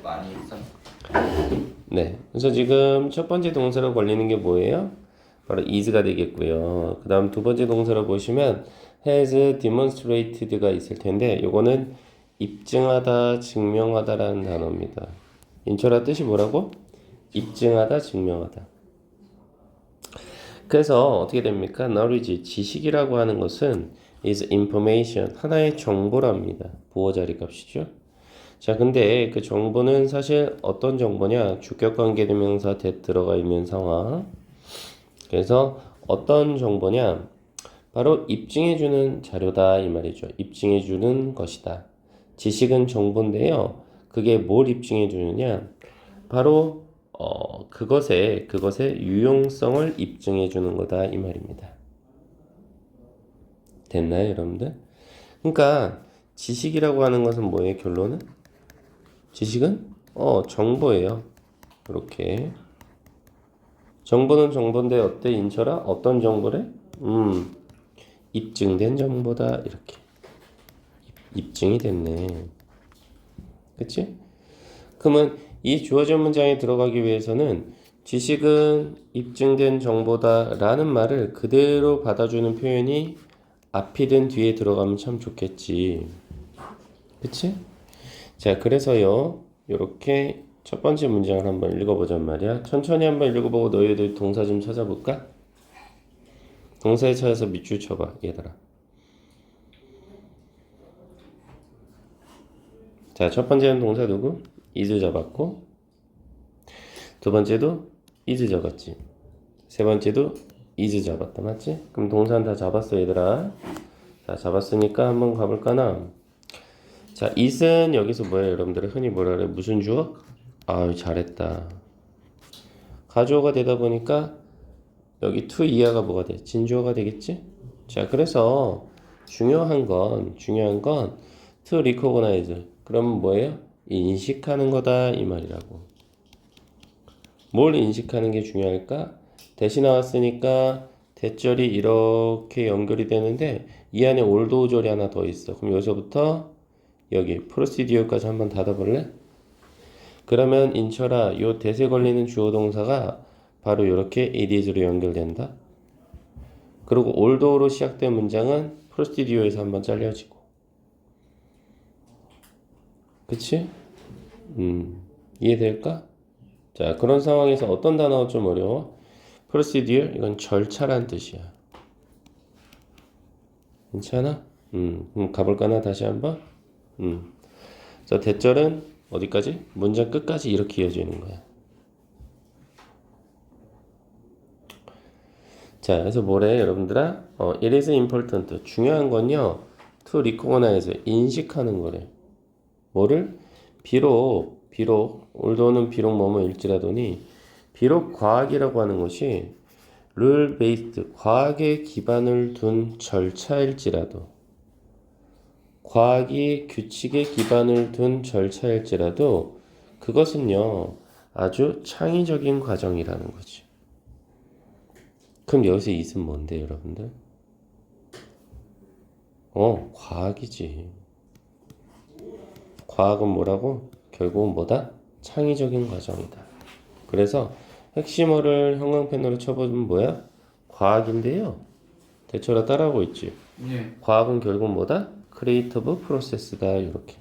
많이 써. 네. 그래서 지금 첫 번째 동사로 걸리는 게 뭐예요? 바로 is가 되겠고요. 그 다음 두 번째 동사로 보시면 has demonstrated가 있을 텐데 요거는 입증하다, 증명하다라는 단어입니다. 인철아 뜻이 뭐라고? 입증하다, 증명하다. 그래서 어떻게 됩니까? knowledge, 지식이라고 하는 것은 is information, 하나의 정보랍니다. 보호 자리 값이죠. 자, 근데 그 정보는 사실 어떤 정보냐? 주격관계대명사 that 들어가 있는 상황. 그래서 어떤 정보냐? 바로 입증해주는 자료다 이 말이죠. 입증해주는 것이다. 지식은 정보인데요. 그게 뭘 입증해주느냐? 바로 그것의 유용성을 입증해주는 거다 이 말입니다. 됐나요, 여러분들? 그러니까 지식이라고 하는 것은 뭐예요, 결론은? 지식은 정보예요. 이렇게 정보는 정보인데 어때, 인철아? 어떤 정보래? 입증된 정보다 이렇게 입증이 됐네. 그치? 그러면 이 주어진 문장에 들어가기 위해서는 지식은 입증된 정보다 라는 말을 그대로 받아주는 표현이 앞이든 뒤에 들어가면 참 좋겠지. 그치? 자, 그래서요, 요렇게 첫 번째 문장을 한번 읽어보잔 말이야. 천천히 한번 읽어보고 너희들 동사 좀 찾아볼까? 동사에 찾아서 밑줄 쳐봐, 얘들아. 자, 첫 번째는 동사 누구? is 잡았고, 두 번째도 is 잡았지. 세 번째도 is 잡았다, 맞지? 그럼 동사는 다 잡았어, 얘들아. 자, 잡았으니까 한번 가볼까나? 자, is는 여기서 뭐예요, 여러분들? 흔히 뭐라 그래? 무슨 주어? 아유, 잘했다. 가주어가 되다 보니까 여기 to 이하가 뭐가 돼? 진주어가 되겠지? 자, 그래서 중요한 건 to recognize. 그럼 뭐예요? 인식하는 거다 이 말이라고. 뭘 인식하는 게 중요할까? 대시 나왔으니까 대절이 이렇게 연결이 되는데 이 안에 올도절이 하나 더 있어. 그럼 여기서부터 여기 프로시디어까지 한번 닫아볼래? 그러면 인철아, 요 대세 걸리는 주어 동사가 바로 이렇게 adis로 연결된다. 그리고 올도로 시작된 문장은 프로시디어에서 한번 잘려지고. 그치? 이해될까? 자, 그런 상황에서 어떤 단어가 좀 어려워? procedure, 이건 절차란 뜻이야. 괜찮아? 그럼 가볼까나 다시 한번? 자, 대절은 어디까지? 문장 끝까지 이렇게 이어지는 거야. 자, 그래서 뭐래, 여러분들아? it is important. 중요한 건요, to recognize, 인식하는 거래. 뭐를? 비록, 올도는 비록 뭐뭐일지라도니, 비록 과학이라고 하는 것이 rule based, 과학에 기반을 둔 절차일지라도, 과학이 규칙에 기반을 둔 절차일지라도, 그것은요, 아주 창의적인 과정이라는 거지. 그럼 여기서 it은 뭔데, 여러분들? 과학이지. 과학은 뭐라고? 결국은 뭐다? 창의적인 과정이다. 그래서 핵심어를 형광펜으로 쳐보면 뭐야? 과학인데요. 대처라 따라하고 있지. 네. 과학은 결국 뭐다? 크리에이티브 프로세스다. 이렇게.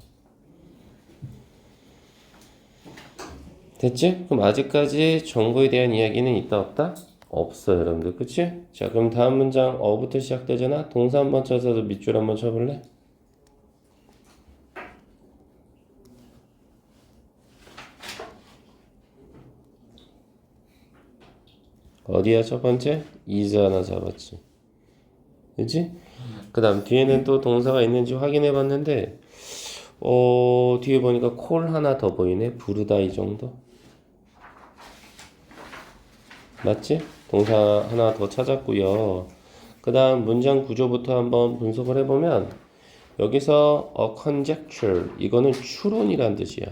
됐지? 그럼 아직까지 정보에 대한 이야기는 있다 없다? 없어, 여러분들. 그치? 자, 그럼 다음 문장 어부터 시작되잖아? 동사 한번 쳐서도 밑줄 한번 쳐볼래? 어디야, 첫 번째? is 하나 잡았지. 그치? 그 다음 뒤에는 또 동사가 있는지 확인해 봤는데 뒤에 보니까 콜 하나 더 보이네. 부르다 이 정도. 맞지? 동사 하나 더 찾았고요. 그 다음 문장 구조부터 한번 분석을 해보면 여기서 a conjecture, 이거는 추론이란 뜻이야.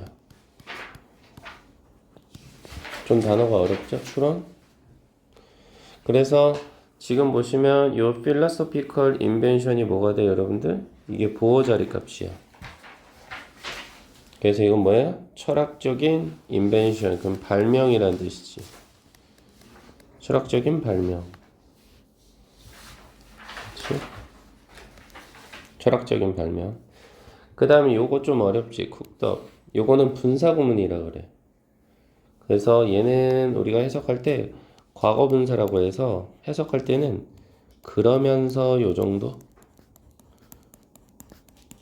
좀 단어가 어렵죠? 추론? 그래서 지금 보시면 요 philosophical invention이 뭐가 돼요, 여러분들? 이게 보호 자리 값이야. 그래서 이건 뭐야? 철학적인 인벤션. 그럼 발명이란 뜻이지. 철학적인 발명. 그렇지? 철학적인 발명. 그 다음에 요거 좀 어렵지. 쿡덕. 요거는 분사구문이라 그래. 그래서 얘는 우리가 해석할 때 과거 분사라고 해서 해석할 때는 그러면서 요 정도?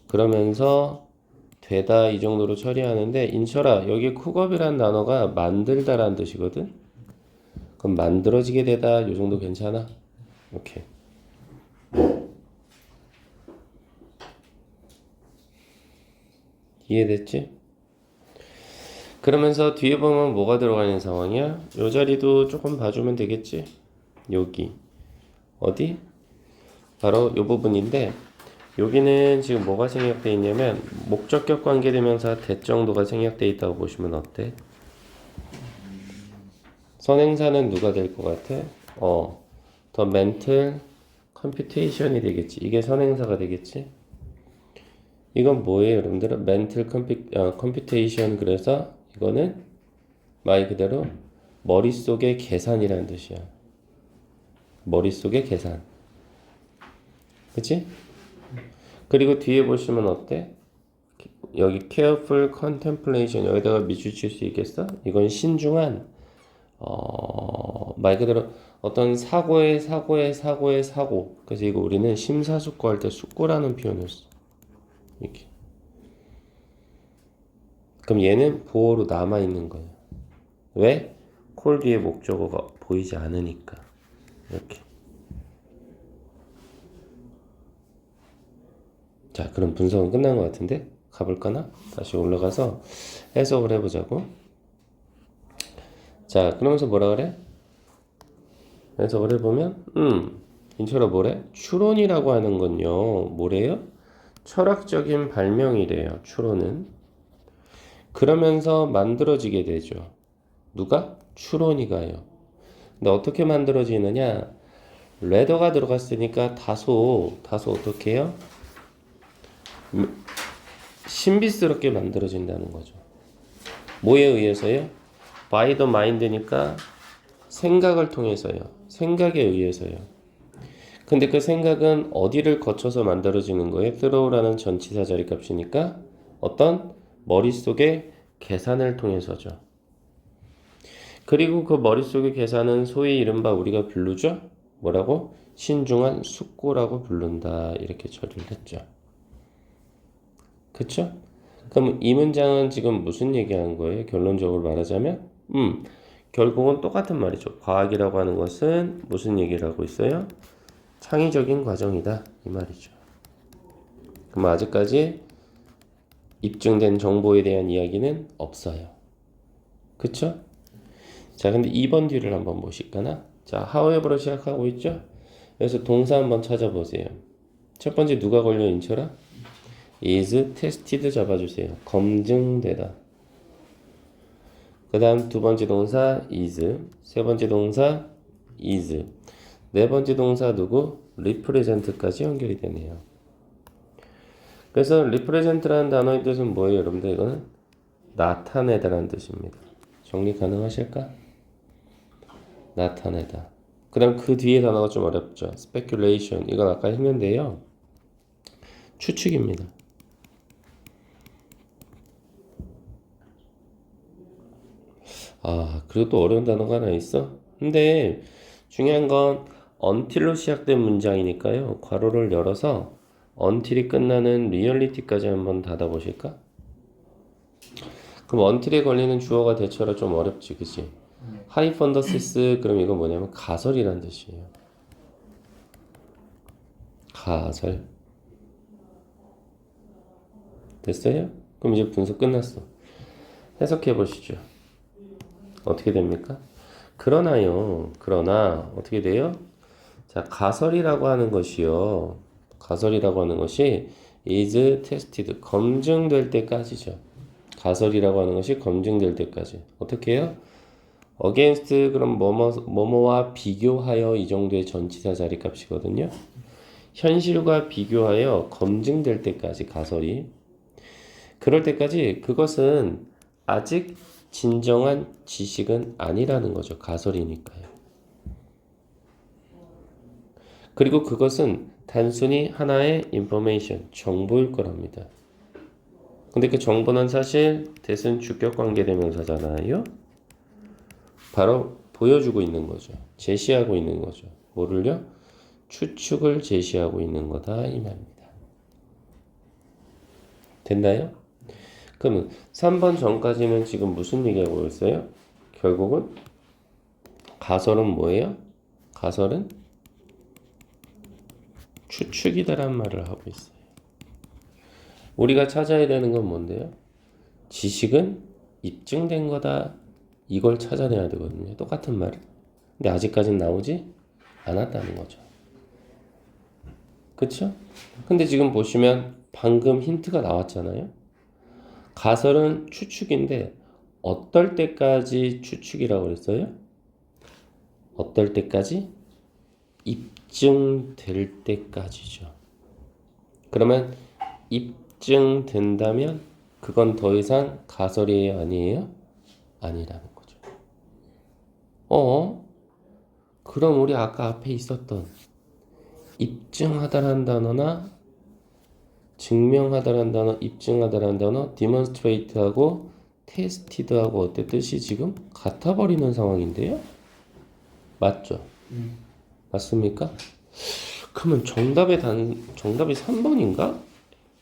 그러면서 되다 이 정도로 처리하는데 인철아 여기 쿡업이란 단어가 만들다라는 뜻이거든. 그럼 만들어지게 되다 요 정도 괜찮아? 오케이. 이해됐지? 그러면서 뒤에 보면 뭐가 들어가 있는 상황이야? 요 자리도 조금 봐주면 되겠지? 여기 어디? 바로 요 부분인데 여기는 지금 뭐가 생략되어 있냐면 목적격 관계대명사 대 정도가 생략되어 있다고 보시면 어때? 선행사는 누가 될 것 같아? 더 mental computation이 되겠지. 이게 선행사가 되겠지. 이건 뭐예요, 여러분들? mental computation. 그래서 이거는 말 그대로 머릿속의 계산이라는 뜻이야. 머릿속의 계산. 그치? 그리고 뒤에 보시면 어때? 여기 careful contemplation 여기다가 밑줄 칠 수 있겠어? 이건 신중한 말 그대로 어떤 사고의 사고. 그래서 이거 우리는 심사숙고할 때 숙고라는 표현을 써. 이렇게. 그럼 얘는 보어로 남아 있는 거예요. 왜? 콜 뒤에 목적어가 보이지 않으니까. 이렇게. 자, 그럼 분석은 끝난 것 같은데 가볼까나? 다시 올라가서 해석을 해보자고. 자, 그러면서 뭐라 그래? 해석을 해보면 인철아 뭐래? 추론이라고 하는 건요 뭐래요? 철학적인 발명이래요. 추론은 그러면서 만들어지게 되죠. 누가? 추론이가요. 근데 어떻게 만들어지느냐? 레더가 들어갔으니까 다소 어떻게 해요? 신비스럽게 만들어진다는 거죠. 뭐에 의해서요? by the mind니까 생각을 통해서요. 생각에 의해서요. 근데 그 생각은 어디를 거쳐서 만들어지는 거예요? throw라는 전치사 자리 값이니까 어떤 머릿속의 계산을 통해서죠. 그리고 그 머릿속의 계산은 소위 이른바 우리가 부르죠? 뭐라고? 신중한 숙고라고 부른다. 이렇게 처리를 했죠. 그쵸? 그럼 이 문장은 지금 무슨 얘기하는 거예요? 결론적으로 말하자면 결국은 똑같은 말이죠. 과학이라고 하는 것은 무슨 얘기를 하고 있어요? 창의적인 과정이다. 이 말이죠. 그럼 아직까지 입증된 정보에 대한 이야기는 없어요. 그쵸? 자, 근데 2번 뒤를 한번 보실까나? 자, however로 시작하고 있죠? 그래서 동사 한번 찾아보세요. 첫 번째 누가 걸려 인쳐라? is tested 잡아주세요. 검증되다. 그 다음 두 번째 동사 is, 세 번째 동사 is, 네 번째 동사 누구? represent까지 연결이 되네요. 그래서 represent라는 단어의 뜻은 뭐예요, 여러분들? 이거는 나타내다라는 뜻입니다. 정리 가능하실까? 나타내다. 그 다음 그 뒤에 단어가 좀 어렵죠. speculation. 이건 아까 했는데요. 추측입니다. 그리고 또 어려운 단어가 하나 있어? 근데 중요한 건 until로 시작된 문장이니까요. 괄호를 열어서 until이 끝나는 reality까지 한번 닫아보실까? 그럼 until에 걸리는 주어가 대처라 좀 어렵지, 그치? hypothesis 그럼 이건 뭐냐면 가설이란 뜻이에요. 가설. 됐어요? 그럼 이제 분석 끝났어. 해석해 보시죠. 어떻게 됩니까? 그러나 어떻게 돼요? 자, 가설이라고 하는 것이요. 가설이라고 하는 것이 is tested 검증될 때까지죠. 가설이라고 하는 것이 검증될 때까지. 어떻게 해요? against 그럼 뭐뭐와 비교하여 이 정도의 전치사 자리 값이거든요. 현실과 비교하여 검증될 때까지 가설이. 그럴 때까지 그것은 아직 진정한 지식은 아니라는 거죠. 가설이니까요. 그리고 그것은 단순히 하나의 인포메이션, 정보일 거랍니다. 근데 그 정보는 사실 대승 주격관계 대명사잖아요. 바로 보여주고 있는 거죠. 제시하고 있는 거죠. 뭐를요? 추측을 제시하고 있는 거다 이 말입니다. 됐나요? 그러면 3번 전까지는 지금 무슨 얘기하고 있어요? 결국은 가설은 뭐예요? 가설은 추측이다란 말을 하고 있어요. 우리가 찾아야 되는 건 뭔데요? 지식은 입증된 거다. 이걸 찾아내야 되거든요. 똑같은 말을. 근데 아직까지는 나오지 않았다는 거죠. 그쵸? 근데 지금 보시면 방금 힌트가 나왔잖아요. 가설은 추측인데 어떨 때까지 추측이라고 그랬어요? 어떨 때까지? 입증될 때까지죠. 그러면 입증된다면 그건 더 이상 가설이에요? 아니에요? 아니라는 거죠. 그럼 우리 아까 앞에 있었던 입증하다라는 단어나 증명하다라는 단어, 입증하다라는 단어, demonstrate하고 tested하고 어때 뜻이 지금 같아버리는 상황인데요? 맞죠? 맞습니까? 그러면 정답이 3번인가?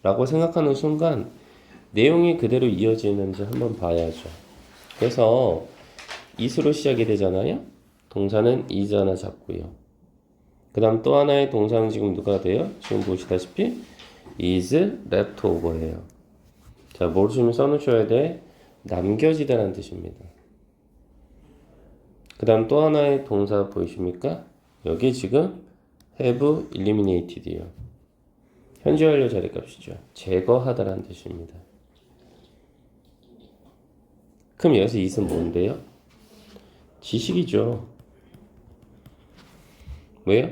라고 생각하는 순간 내용이 그대로 이어지는지 한번 봐야죠. 그래서 is로 시작이 되잖아요. 동사는 is 하나 잡고요. 그 다음 또 하나의 동사는 지금 누가 돼요? 지금 보시다시피 is left over예요. 자, 모르시면 써놓으셔야 돼. 남겨지다라는 뜻입니다. 그 다음 또 하나의 동사 보이십니까? 여기 지금 have eliminated이요. 현재 완료 자리값이죠. 제거하다라는 뜻입니다. 그럼 여기서 is는 뭔데요? 지식이죠. 왜요?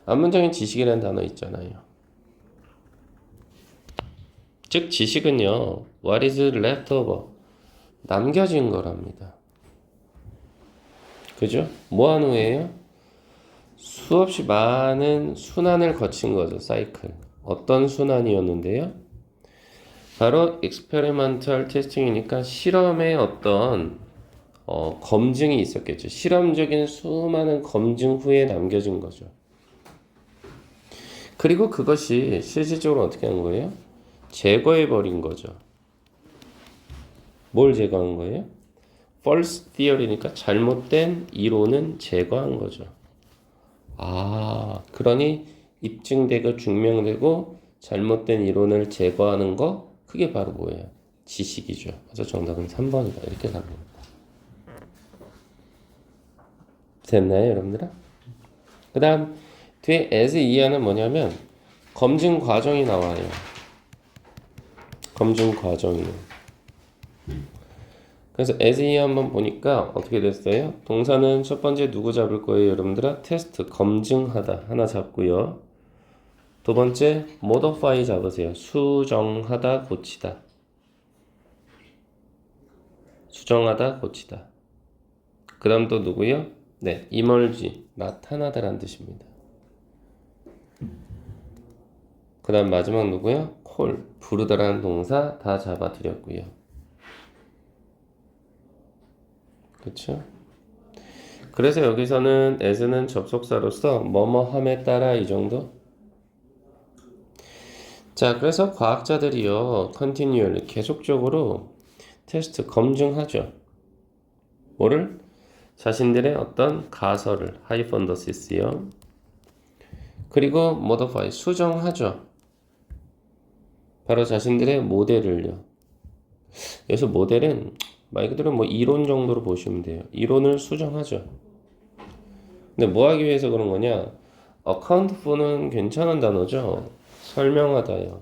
앞문장에 지식이라는 단어 있잖아요. 즉 지식은요. What is left over? 남겨진 거랍니다. 그죠? 뭐 한 후에요? 수없이 많은 순환을 거친 거죠. 사이클. 어떤 순환이었는데요? 바로 experimental testing이니까 실험의 어떤 검증이 있었겠죠. 실험적인 수많은 검증 후에 남겨진 거죠. 그리고 그것이 실질적으로 어떻게 한 거예요? 제거해버린 거죠. 뭘 제거한 거예요? false theory니까 잘못된 이론은 제거한 거죠. 그러니 입증되고 증명되고 잘못된 이론을 제거하는 거 그게 바로 뭐예요? 지식이죠. 그래서 정답은 3번이다. 이렇게 가는 겁니다. 됐나요, 여러분들아? 그 다음 뒤에 as 이하는 뭐냐면 검증 과정이 나와요. 검증 과정이요. 그래서 as 이하 한번 보니까 어떻게 됐어요? 동사는 첫 번째 누구 잡을 거예요, 여러분들아? 테스트, 검증하다 하나 잡고요. 두 번째 modify 잡으세요. 수정하다, 고치다. 수정하다, 고치다. 그 다음 또 누구요? 네, emerge, 나타나다라는 뜻입니다. 그 다음 마지막 누구요? call, 부르다라는 동사 다 잡아드렸고요. 그렇죠? 그래서 여기서는 as는 접속사로서 뭐뭐함에 따라 이 정도? 자, 그래서 과학자들이요, continually 계속적으로 테스트 검증하죠. 뭐를? 자신들의 어떤 가설을 hypothesis요. 그리고 modify 수정하죠. 바로 자신들의 모델을요. 여기서 모델은 말 그대로 뭐 이론 정도로 보시면 돼요. 이론을 수정하죠. 근데 뭐 하기 위해서 그런 거냐? account for는 괜찮은 단어죠. 설명하다요.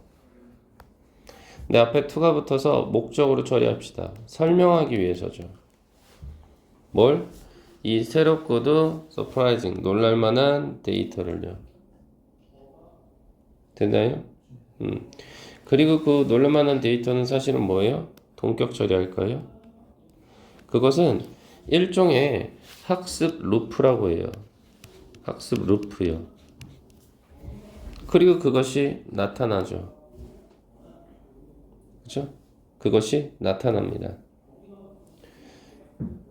근데 앞에 to가 붙어서 목적으로 처리합시다. 설명하기 위해서죠. 뭘? 이 새롭고도 surprising, 놀랄만한 데이터를요. 됐나요? 그리고 그 놀랄만한 데이터는 사실은 뭐예요? 동격 처리할 거예요. 그것은 일종의 학습 루프라고 해요. 학습 루프요. 그리고 그것이 나타나죠. 그렇죠? 그것이 나타납니다.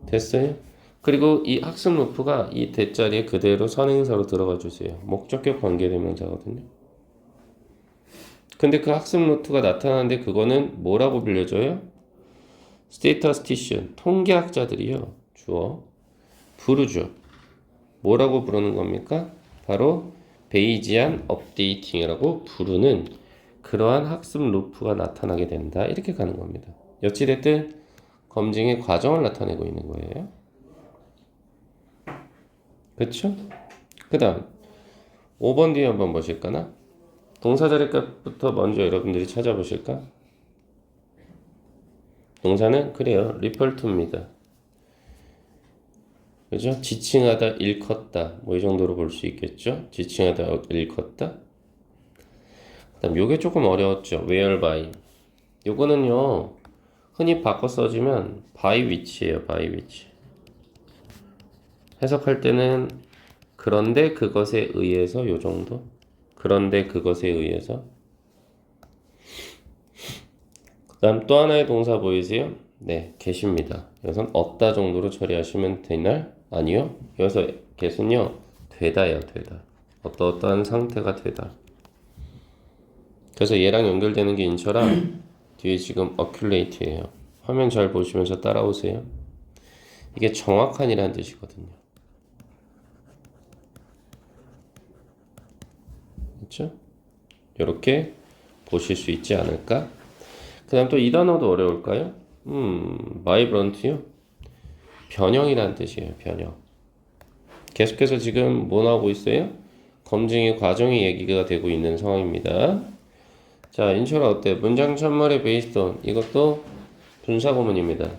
됐어요? 그리고 이 학습 루프가 이 대자리에 그대로 선행사로 들어가 주세요. 목적격 관계대명사거든요. 근데 그 학습 루트가 나타나는데 그거는 뭐라고 불려져요? 스테이터스티션, 통계학자들이요. 주어 부르죠. 뭐라고 부르는 겁니까? 바로 베이지안 업데이팅이라고 부르는 그러한 학습 루프가 나타나게 된다. 이렇게 가는 겁니다. 어찌됐든 검증의 과정을 나타내고 있는 거예요. 그렇죠? 그 다음 5번 뒤에 한번 보실까나? 동사 자리값부터 먼저 여러분들이 찾아보실까? 동사는 그래요. refer to입니다. 그죠? 지칭하다, 일컫다. 뭐 이 정도로 볼 수 있겠죠? 지칭하다, 일컫다. 그다음 요게 조금 어려웠죠. whereby. 요거는요. 흔히 바꿔 써주면 by which예요. by which. 해석할 때는 그런데 그것에 의해서 요 정도. 그런데 그것에 의해서. 그다음 또 하나의 동사 보이세요? 네, 계십니다. 여기선 없다 정도로 처리하시면 되나요? 아니요. 여기서 get은요. 되다예요. 되다. 어떠한 상태가 되다. 그래서 얘랑 연결되는 게 인처라 뒤에 지금 accurate예요. 화면 잘 보시면서 따라오세요. 이게 정확한이라는 뜻이거든요. 그렇죠? 이렇게 보실 수 있지 않을까? 그 다음 또 이 단어도 어려울까요? vibrant요? 변형이라는 뜻이에요. 변형. 계속해서 지금 뭐 나오고 있어요? 검증의 과정이 얘기가 되고 있는 상황입니다. 자, 인철아 어때? 문장 첨말의 베이스톤 이것도 분사구문입니다.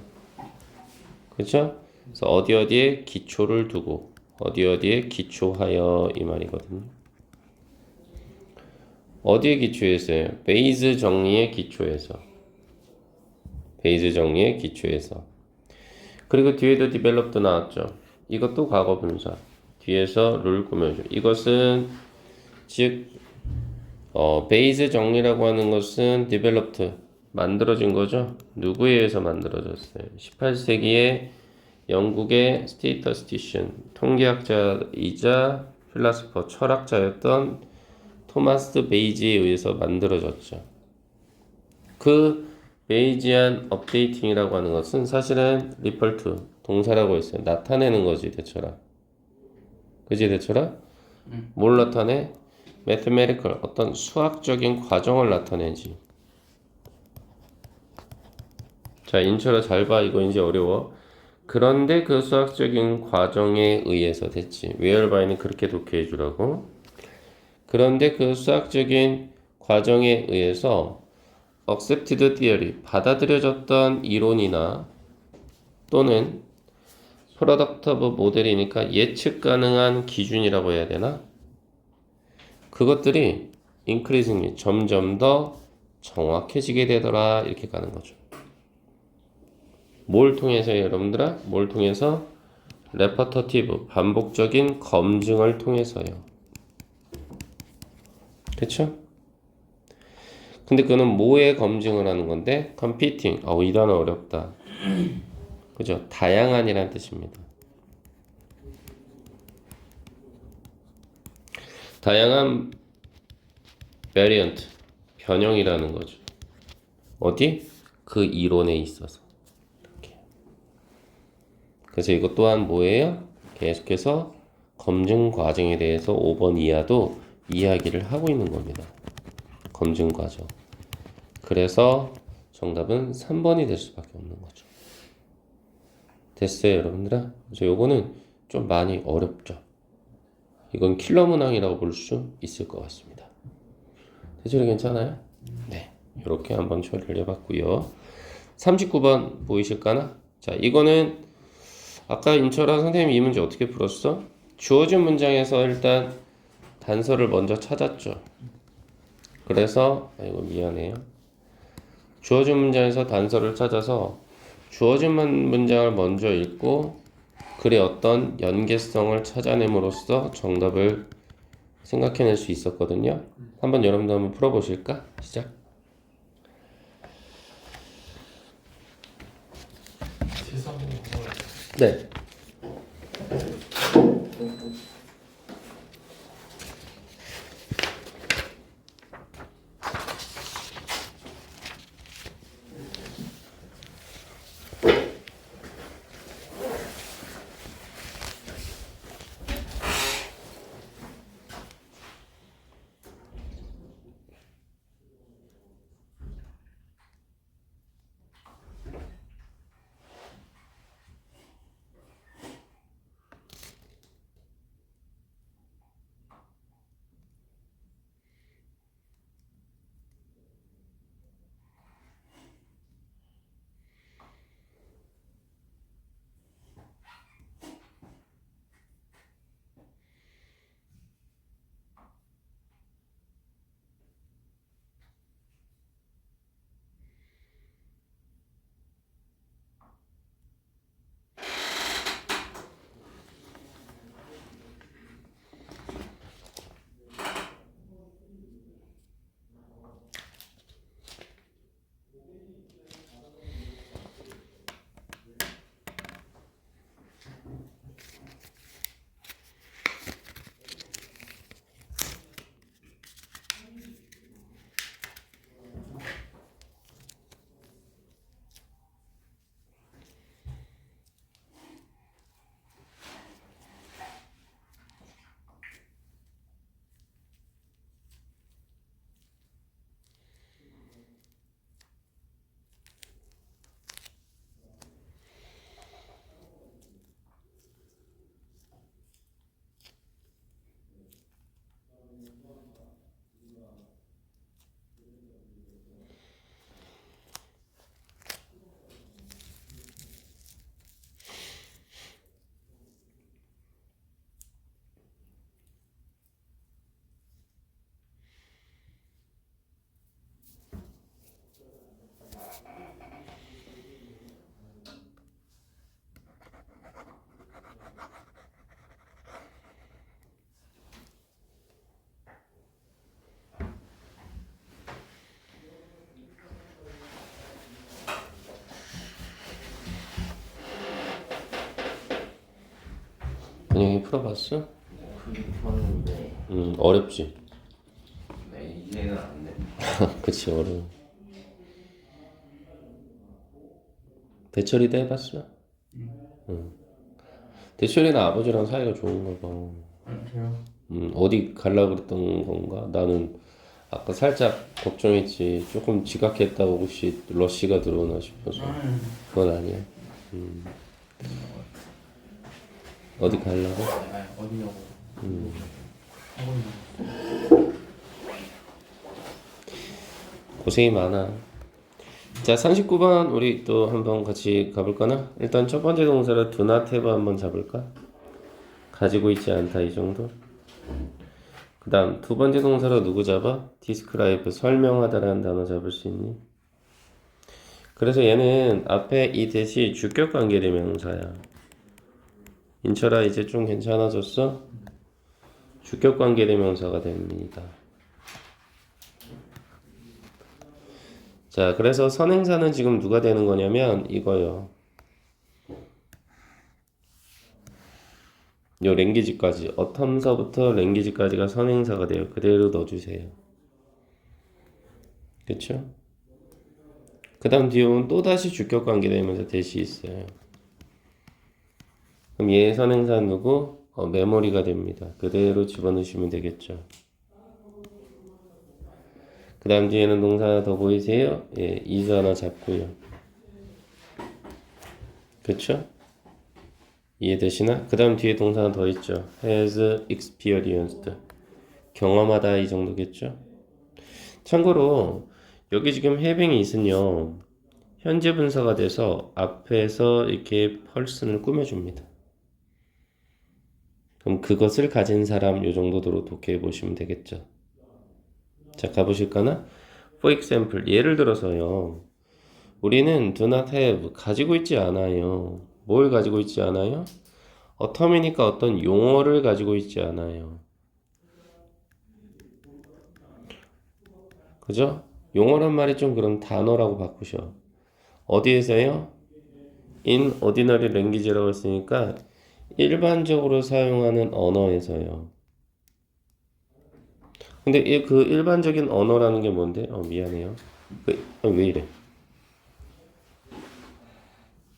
그렇죠? 그래서 어디 어디에 기초를 두고 어디 어디에 기초하여 이 말이거든요. 어디에 기초해서요? 베이스 정리의 기초에서. 베이스 정리의 기초에서. 그리고 뒤에도 develop도 나왔죠. 이것도 과거 분사. 뒤에서 룰 꾸며줘. 이것은 즉 베이스 정리라고 하는 것은 developed 만들어진 거죠. 누구에 의해서 만들어졌어요? 18세기에 영국의 스테이터스티션 통계학자이자 필라스퍼 철학자였던 토마스 베이지에 의해서 만들어졌죠. 그 베이지안 업데이팅이라고 하는 것은 사실은 refer to 동사라고 했어요. 나타내는 거지 대처라. 그지 대처라? 뭘 나타내? mathematical 어떤 수학적인 과정을 나타내지. 자, 인철아 잘 봐. 이거 이제 어려워. 그런데 그 수학적인 과정에 의해서 됐지. whereby는 그렇게 독해해 주라고. 그런데 그 수학적인 과정에 의해서 accepted theory 받아들여졌던 이론이나 또는 product of model이니까 예측 가능한 기준이라고 해야 되나? 그것들이 increasingly 점점 더 정확해지게 되더라 이렇게 가는 거죠. 뭘 통해서요, 여러분들아? 뭘 통해서? repetitive 반복적인 검증을 통해서요. 그쵸? 근데 그는 뭐에 검증을 하는 건데? competing. 이 단어 어렵다. 그죠? 다양한이란 뜻입니다. 다양한 variant, 변형이라는 거죠. 어디? 그 이론에 있어서. 이렇게. 그래서 이것 또한 뭐예요? 계속해서 검증 과정에 대해서 5번 이하도 이야기를 하고 있는 겁니다. 검증 과정. 그래서 정답은 3번이 될 수밖에 없는 거죠. 됐어요, 여러분들아? 그래서 요거는 좀 많이 어렵죠. 이건 킬러 문항이라고 볼 수 있을 것 같습니다. 대처리 괜찮아요? 네. 이렇게 한번 처리를 해봤고요. 39번 보이실까나? 자, 이거는 아까 인철아 선생님이 이 문제 어떻게 풀었어? 주어진 문장에서 일단 단서를 먼저 찾았죠. 그래서 이거 미안해요. 주어진 문장에서 단서를 찾아서 주어진 문장을 먼저 읽고 글의 어떤 연계성을 찾아냄으로써 정답을 생각해낼 수 있었거든요. 한번 여러분도 한번 풀어보실까? 시작. 네. 은영이 풀어봤어? 그게 풀었는데 어렵지. 네, 이해는 안 돼. 그치, 어려워. 대철이도 해봤어? 응. 대철이는 아버지랑 사이가 좋은가 봐. 그래요? 어디 갈라 그랬던 건가? 나는 아까 살짝 걱정했지. 조금 지각했다고 혹시 러쉬가 들어오나 싶어서. 그건 아니야. 어디 가려고? 어디냐고 하고 있는 고생이 많아. 자, 39번 우리 또 한번 같이 가볼까나? 일단 첫 번째 동사를 do not have 한번 잡을까? 가지고 있지 않다 이 정도. 그 다음 두 번째 동사로 누구 잡아? describe 설명하다라는 단어 잡을 수 있니? 그래서 얘는 앞에 이 대시 주격 관계대명사야. 인철아 이제 좀 괜찮아졌어? 주격 관계대명사가 됩니다. 자, 그래서 선행사는 지금 누가 되는 거냐면 이거요. 요 랭귀지까지 어텀서부터 랭귀지까지가 선행사가 돼요. 그대로 넣어주세요. 그쵸? 그 다음 뒤에 오면 또다시 주격 관계되면서 대시 있어요. 그럼 얘 선행사 누구? 메모리가 됩니다. 그대로 집어넣으시면 되겠죠. 그 다음 뒤에는 동사 하나 더 보이세요? 예, is 하나 잡고요. 그쵸? 이해되시나? 그 다음 뒤에 동사 하나 더 있죠. has experienced. 경험하다 이 정도겠죠? 참고로 여기 지금 having이 있으면 현재 분사가 돼서 앞에서 이렇게 person을 꾸며줍니다. 그럼 그것을 가진 사람 요 정도로 독해해 보시면 되겠죠. 자, 가보실까나? For example, 예를 들어서요. 우리는 do not have 가지고 있지 않아요. 뭘 가지고 있지 않아요? 어텀이니까 어떤 용어를 가지고 있지 않아요. 그죠? 용어란 말이 좀 그런 단어라고 바꾸셔. 어디에서요? in ordinary language라고 했으니까 일반적으로 사용하는 언어에서요. 근데 그 일반적인 언어라는 게 뭔데? 미안해요. 왜 이래?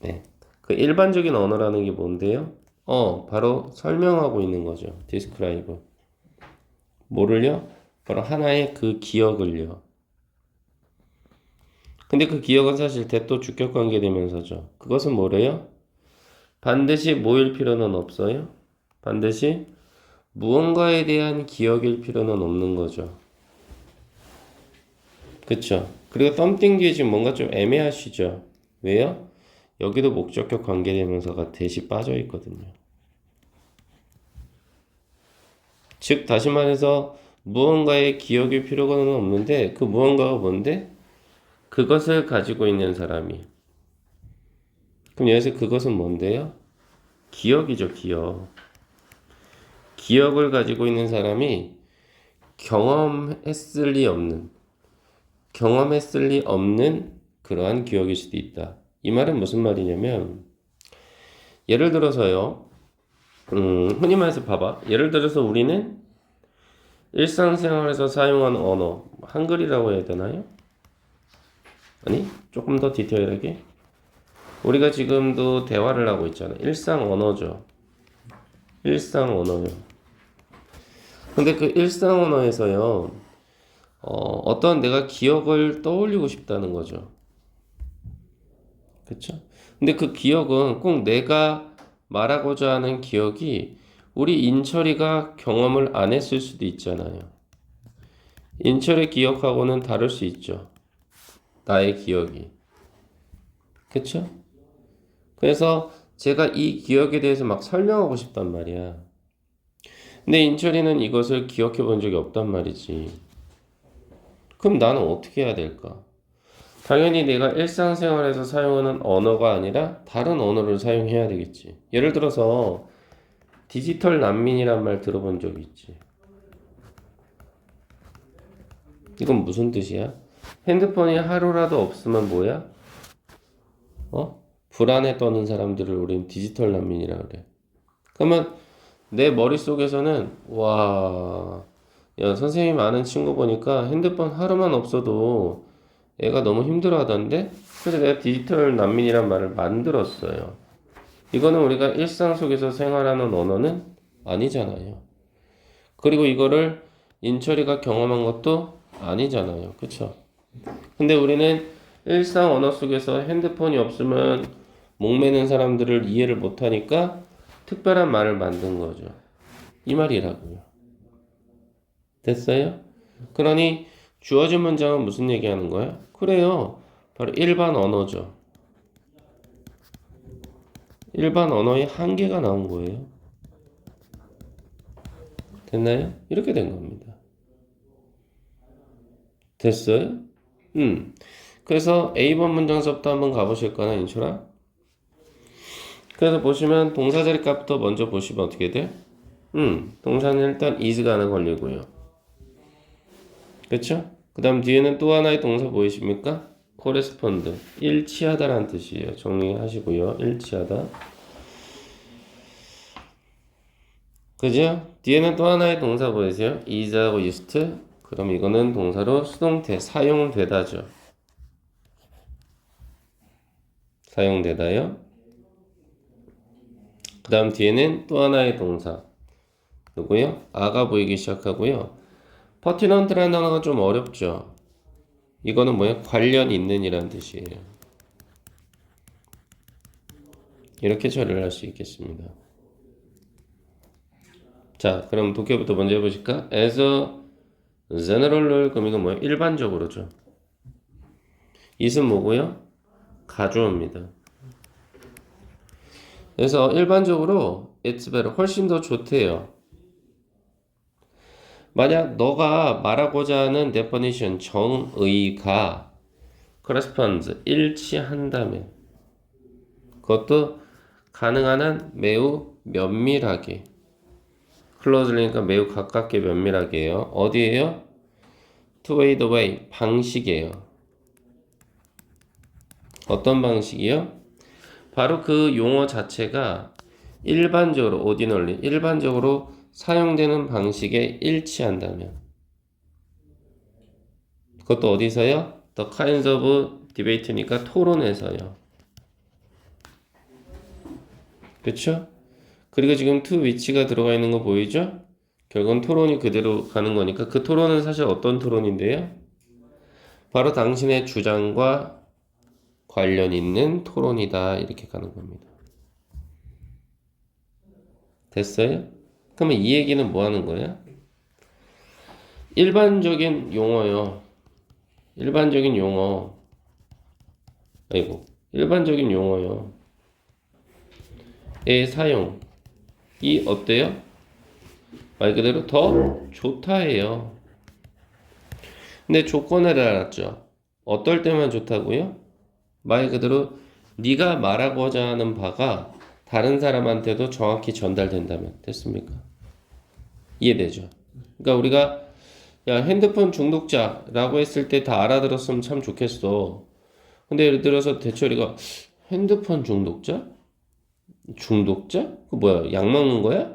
네. 그 일반적인 언어라는 게 뭔데요? 바로 설명하고 있는 거죠. describe. 뭐를요? 바로 하나의 그 기억을요. 근데 그 기억은 사실 대도 주격 관계되면서죠. 그것은 뭐래요? 반드시 뭐일 필요는 없어요. 반드시 무언가에 대한 기억일 필요는 없는 거죠. 그쵸? 그리고 something 뒤에 지금 뭔가 좀 애매하시죠? 왜요? 여기도 목적격 관계대명사가 대시 빠져 있거든요. 즉 다시 말해서 무언가의 기억일 필요가 없는데 그 무언가가 뭔데? 그것을 가지고 있는 사람이. 그럼 여기서 그것은 뭔데요? 기억이죠, 기억. 기억을 가지고 있는 사람이 경험했을 리 없는 그러한 기억일 수도 있다. 이 말은 무슨 말이냐면 예를 들어서요. 흔히 말해서 봐봐. 예를 들어서 우리는 일상생활에서 사용하는 언어, 한글이라고 해야 되나요? 아니, 조금 더 디테일하게. 우리가 지금도 대화를 하고 있잖아요. 일상 언어죠. 일상 언어요. 근데 그 일상 언어에서요, 어떤 내가 기억을 떠올리고 싶다는 거죠. 그쵸? 근데 그 기억은 꼭 내가 말하고자 하는 기억이 우리 인철이가 경험을 안 했을 수도 있잖아요. 인철의 기억하고는 다를 수 있죠. 나의 기억이. 그쵸? 그래서 제가 이 기억에 대해서 막 설명하고 싶단 말이야. 근데 인철이는 이것을 기억해 본 적이 없단 말이지. 그럼 나는 어떻게 해야 될까? 당연히 내가 일상생활에서 사용하는 언어가 아니라 다른 언어를 사용해야 되겠지. 예를 들어서 디지털 난민이란 말 들어본 적 있지? 이건 무슨 뜻이야? 핸드폰이 하루라도 없으면 뭐야? 불안에 떠는 사람들을 우린 디지털 난민이라 그래. 그러면 내 머릿속에서는 와, 야, 선생님 아는 친구 보니까 핸드폰 하루만 없어도 애가 너무 힘들어하던데? 그래서 내가 디지털 난민이란 말을 만들었어요. 이거는 우리가 일상 속에서 생활하는 언어는 아니잖아요. 그리고 이거를 인철이가 경험한 것도 아니잖아요. 그쵸? 근데 우리는 일상 언어 속에서 핸드폰이 없으면 목매는 사람들을 이해를 못하니까 특별한 말을 만든 거죠. 이 말이라고요. 됐어요? 그러니 주어진 문장은 무슨 얘기하는 거야? 그래요. 바로 일반 언어죠. 일반 언어의 한계가 나온 거예요. 됐나요? 이렇게 된 겁니다. 됐어요? 그래서 A번 문장서부터 한번 가보실까나, 인철아? 그래서 보시면 동사 자리 값부터 먼저 보시면 어떻게 돼? 동사는 일단 is가 하나 걸리고요. 그쵸? 그 다음 뒤에는 또 하나의 동사 보이십니까? correspond. 일치하다라는 뜻이에요. 정리하시고요. 일치하다. 그죠? 뒤에는 또 하나의 동사 보이세요? is하고 used. 그럼 이거는 동사로 수동태 사용되다죠. 사용되다요. 그 다음 뒤에는 또 하나의 동사 누구요? 아가 보이기 시작하고요. 퍼티넌트라는 단어가 좀 어렵죠. 이거는 뭐예요? 관련 있는 이란 뜻이에요. 이렇게 처리를 할 수 있겠습니다. 자, 그럼 독해부터 먼저 해보실까? as a general rule. 그럼 이건 뭐예요? 일반적으로죠. it은 뭐고요? 가주어입니다. 그래서 일반적으로 it's better, 훨씬 더 좋대요. 만약 너가 말하고자 하는 definition, 정의가 corresponds 일치한다면 그것도 가능한 한 매우 면밀하게 closely니까 매우 가깝게 면밀하게요. 어디에요? to way the way 방식이에요. 어떤 방식이요? 바로 그 용어 자체가 일반적으로 ordinarily 일반적으로 사용되는 방식에 일치한다면 그것도 어디서요? The kinds of debate니까 토론에서요. 그쵸? 그리고 지금 to which가 들어가 있는 거 보이죠? 결국은 토론이 그대로 가는 거니까 그 토론은 사실 어떤 토론인데요? 바로 당신의 주장과 관련 있는 토론이다 이렇게 가는 겁니다. 됐어요? 그러면 이 얘기는 뭐 하는 거야? 일반적인 용어요. 일반적인 용어. 일반적인 용어요. 의 사용이 어때요? 말 그대로 더 좋다예요. 근데 조건을 알았죠. 어떨 때만 좋다고요? 말 그대로 네가 말하고자 하는 바가 다른 사람한테도 정확히 전달된다면 됐습니까? 이해되죠? 그러니까 우리가 야 핸드폰 중독자라고 했을 때 다 알아들었으면 참 좋겠어. 근데 예를 들어서 대철이가 핸드폰 중독자? 중독자? 그 뭐야? 약 먹는 거야?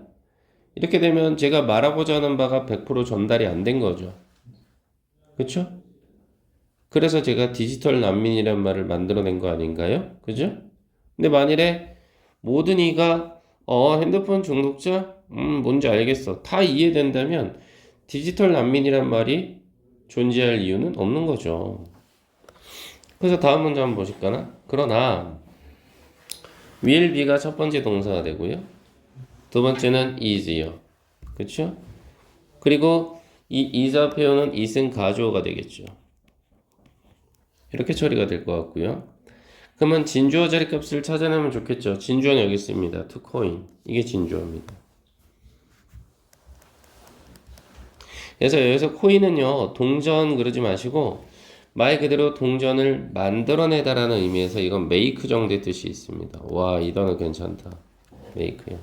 이렇게 되면 제가 말하고자 하는 바가 100% 전달이 안 된 거죠. 그렇죠? 그래서 제가 디지털 난민이란 말을 만들어낸 거 아닌가요? 그죠? 근데 만일에 모든 이가 핸드폰 중독자? 뭔지 알겠어. 다 이해된다면 디지털 난민이란 말이 존재할 이유는 없는 거죠. 그래서 다음 문제 한번 보실까나? 그러나 will be가 첫 번째 동사가 되고요. 두 번째는 is요. 그렇죠? 그리고 이 is 앞에오는 is은 가주어가 되겠죠. 이렇게 처리가 될 것 같고요. 그러면 진주어 자리값을 찾아내면 좋겠죠. 진주어는 여기 있습니다. to coin. 이게 진주어입니다. 그래서 여기서 코인은요. 동전 그러지 마시고 말 그대로 동전을 만들어내다라는 의미에서 이건 make 정도의 뜻이 있습니다. 와, 이 단어 괜찮다. make요.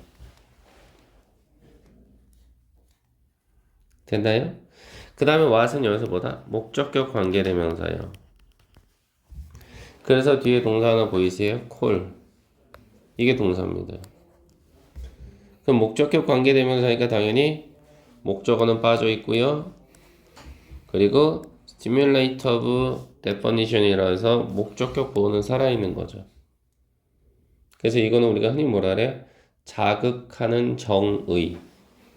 됐나요? 그 다음에 what은 여기서 뭐다? 목적격 관계대명사예요. 그래서 뒤에 동사 하나 보이세요? call. 이게 동사입니다. 그럼 목적격 관계대명사니까 당연히 목적어는 빠져 있고요. 그리고 stimulate of definition이라서 목적격 보호는 살아있는 거죠. 그래서 이거는 우리가 흔히 뭐라 그래요? 자극하는 정의.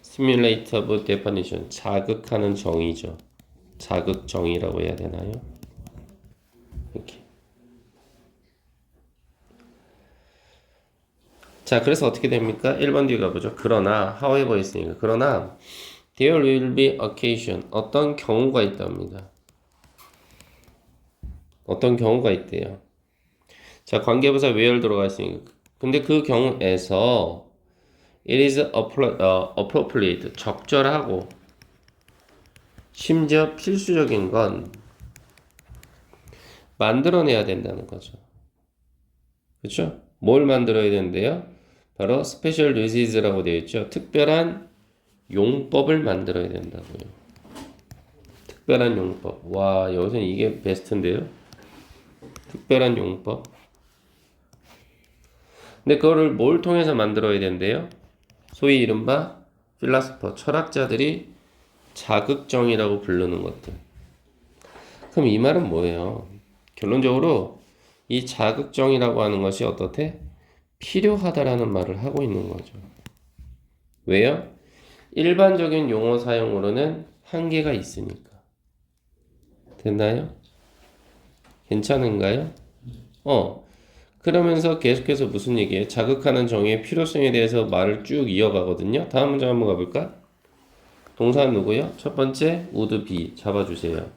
stimulate of definition. 자극하는 정의죠. 자극정의라고 해야 되나요? 이렇게. 자, 그래서 어떻게 됩니까? 1번 뒤에 가보죠. 그러나, however 있으니까. 그러나, there will be occasion. 어떤 경우가 있답니다. 어떤 경우가 있대요. 자, 관계부사 where 들어가 있으니까. 근데 그 경우에서 it is appropriate. 적절하고 심지어 필수적인 건 만들어내야 된다는 거죠. 그렇죠? 뭘 만들어야 되는데요? 바로 special uses라고 되어 있죠. 특별한 용법을 만들어야 된다고요. 특별한 용법. 와, 여기서는 이게 베스트인데요. 특별한 용법. 근데 그거를 뭘 통해서 만들어야 된대요? 소위 이른바 필라스퍼, 철학자들이 자극정이라고 부르는 것들. 그럼 이 말은 뭐예요? 결론적으로 이 자극정이라고 하는 것이 어떻대? 필요하다라는 말을 하고 있는 거죠. 왜요? 일반적인 용어 사용으로는 한계가 있으니까. 됐나요? 괜찮은가요? 그러면서 계속해서 무슨 얘기예요? 자극하는 정의의 필요성에 대해서 말을 쭉 이어가거든요. 다음 문제 한번 가볼까? 동사는 누구요? 첫 번째 would be 잡아주세요.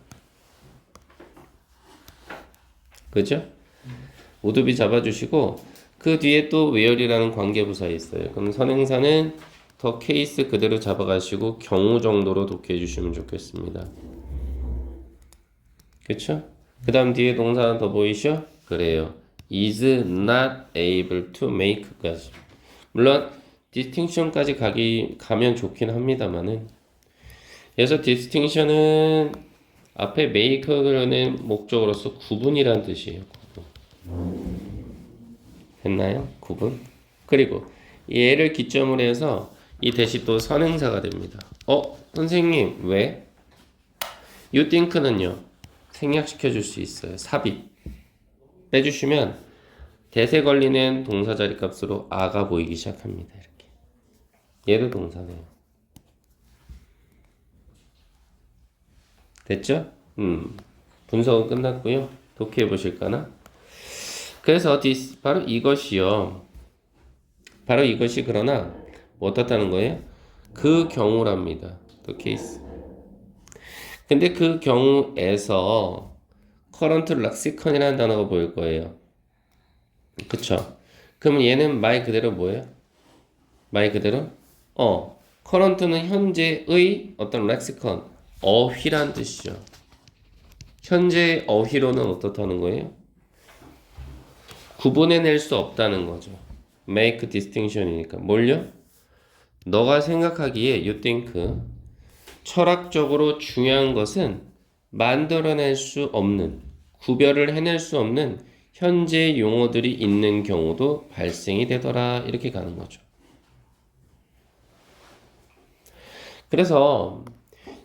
그죠? would be 잡아주시고 그 뒤에 또 where이라는 관계부사 있어요. 그럼 선행사는 더 케이스 그대로 잡아가시고 경우 정도로 독해해 주시면 좋겠습니다. 그쵸? 그 다음 뒤에 동사 하나 더 보이셔? 그래요. is not able to make까지. 물론 distinction까지 가면 좋긴 합니다만은, 그래서 distinction은 앞에 make는 목적으로서 구분이란 뜻이에요. 구분. 됐나요? 구분. 그리고 얘를 기점으로 해서 이 대시 또 선행사가 됩니다. 선생님 왜? you think는요 생략시켜 줄 수 있어요. 삽입 빼주시면 대세 걸리는 동사 자리 값으로 아가 보이기 시작합니다. 이렇게 얘도 동사네요. 됐죠? 분석은 끝났고요. 독해해 보실까나? 그래서 바로 이것이요. 바로 이것이 그러나 뭐 어떻다는 거예요? 그 경우랍니다. 또 케이스. 근데 그 경우에서 current lexicon이라는 단어가 보일 거예요. 그쵸? 그러면 얘는 말 그대로 뭐예요? 말 그대로? current는 현재의 어떤 lexicon, 어휘란 뜻이죠. 현재의 어휘로는 어떻다는 거예요? 구분해낼 수 없다는 거죠. make distinction이니까. 뭘요? 너가 생각하기에 you think 철학적으로 중요한 것은 만들어낼 수 없는, 구별을 해낼 수 없는 현재 용어들이 있는 경우도 발생이 되더라. 이렇게 가는 거죠. 그래서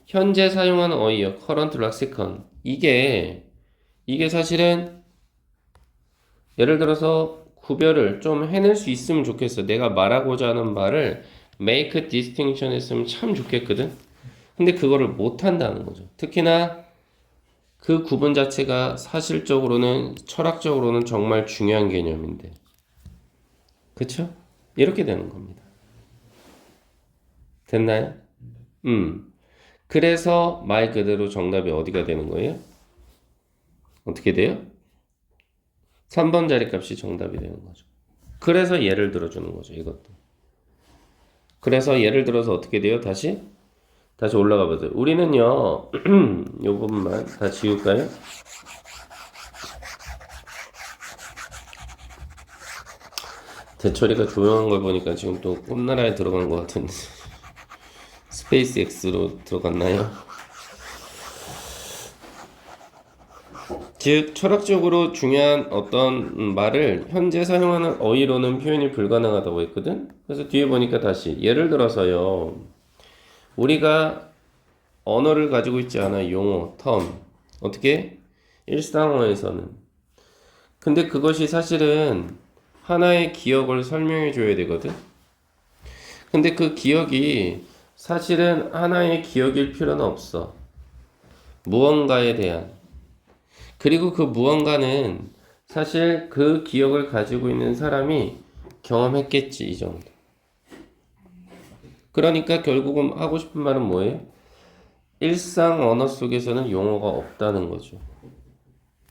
현재 사용하는 어휘요. current lexicon. 이게 사실은 예를 들어서 구별을 좀 해낼 수 있으면 좋겠어. 내가 말하고자 하는 말을 make distinction 했으면 참 좋겠거든. 근데 그거를 못 한다는 거죠. 특히나 그 구분 자체가 사실적으로는 철학적으로는 정말 중요한 개념인데. 그쵸? 이렇게 되는 겁니다. 됐나요? 그래서 말 그대로 정답이 어디가 되는 거예요? 어떻게 돼요? 3번 자리 값이 정답이 되는 거죠. 그래서 예를 들어주는 거죠. 이것도. 그래서 예를 들어서 어떻게 돼요? 다시 올라가 보세요. 우리는요, 요 부분만 다 지울까요? 대처리가 조용한 걸 보니까 지금 또 꿈나라에 들어간 것 같은데. 스페이스 X로 들어갔나요? 즉 철학적으로 중요한 어떤 말을 현재 사용하는 어휘로는 표현이 불가능하다고 했거든. 그래서 뒤에 보니까 다시 예를 들어서요. 우리가 언어를 가지고 있지 않아요. 용어, 텀. 어떻게? 일상어에서는. 근데 그것이 사실은 하나의 기억을 설명해 줘야 되거든. 근데 그 기억이 사실은 하나의 기억일 필요는 없어. 무언가에 대한. 그리고 그 무언가는 사실 그 기억을 가지고 있는 사람이 경험했겠지, 이 정도. 그러니까 결국은 하고 싶은 말은 뭐예요? 일상 언어 속에서는 용어가 없다는 거죠.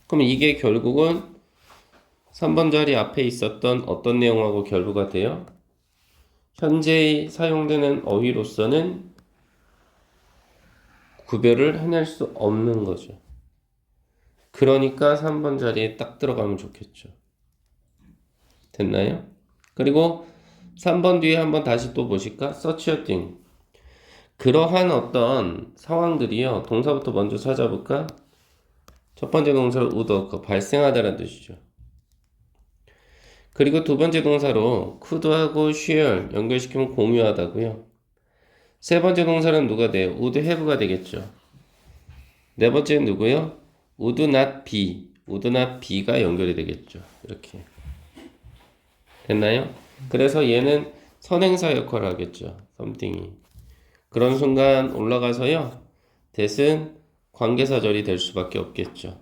그럼 이게 결국은 3번 자리 앞에 있었던 어떤 내용하고 결부가 돼요? 현재 사용되는 어휘로서는 구별을 해낼 수 없는 거죠. 그러니까 3번 자리에 딱 들어가면 좋겠죠. 됐나요? 그리고 3번 뒤에 한번 다시 또 보실까? search your thing. 그러한 어떤 상황들이요. 동사부터 먼저 찾아볼까? 첫 번째 동사로 would occur, 발생하다라는 뜻이죠. 그리고 두 번째 동사로 could하고 share 연결시키면 공유하다고요. 세 번째 동사는 누가 돼요? would have가 되겠죠. 네 번째는 누구요? would not be, would not be가 연결이 되겠죠. 이렇게 됐나요? 그래서 얘는 선행사 역할을 하겠죠. something이. 그런 순간 올라가서요. that은 관계사절이 될 수밖에 없겠죠.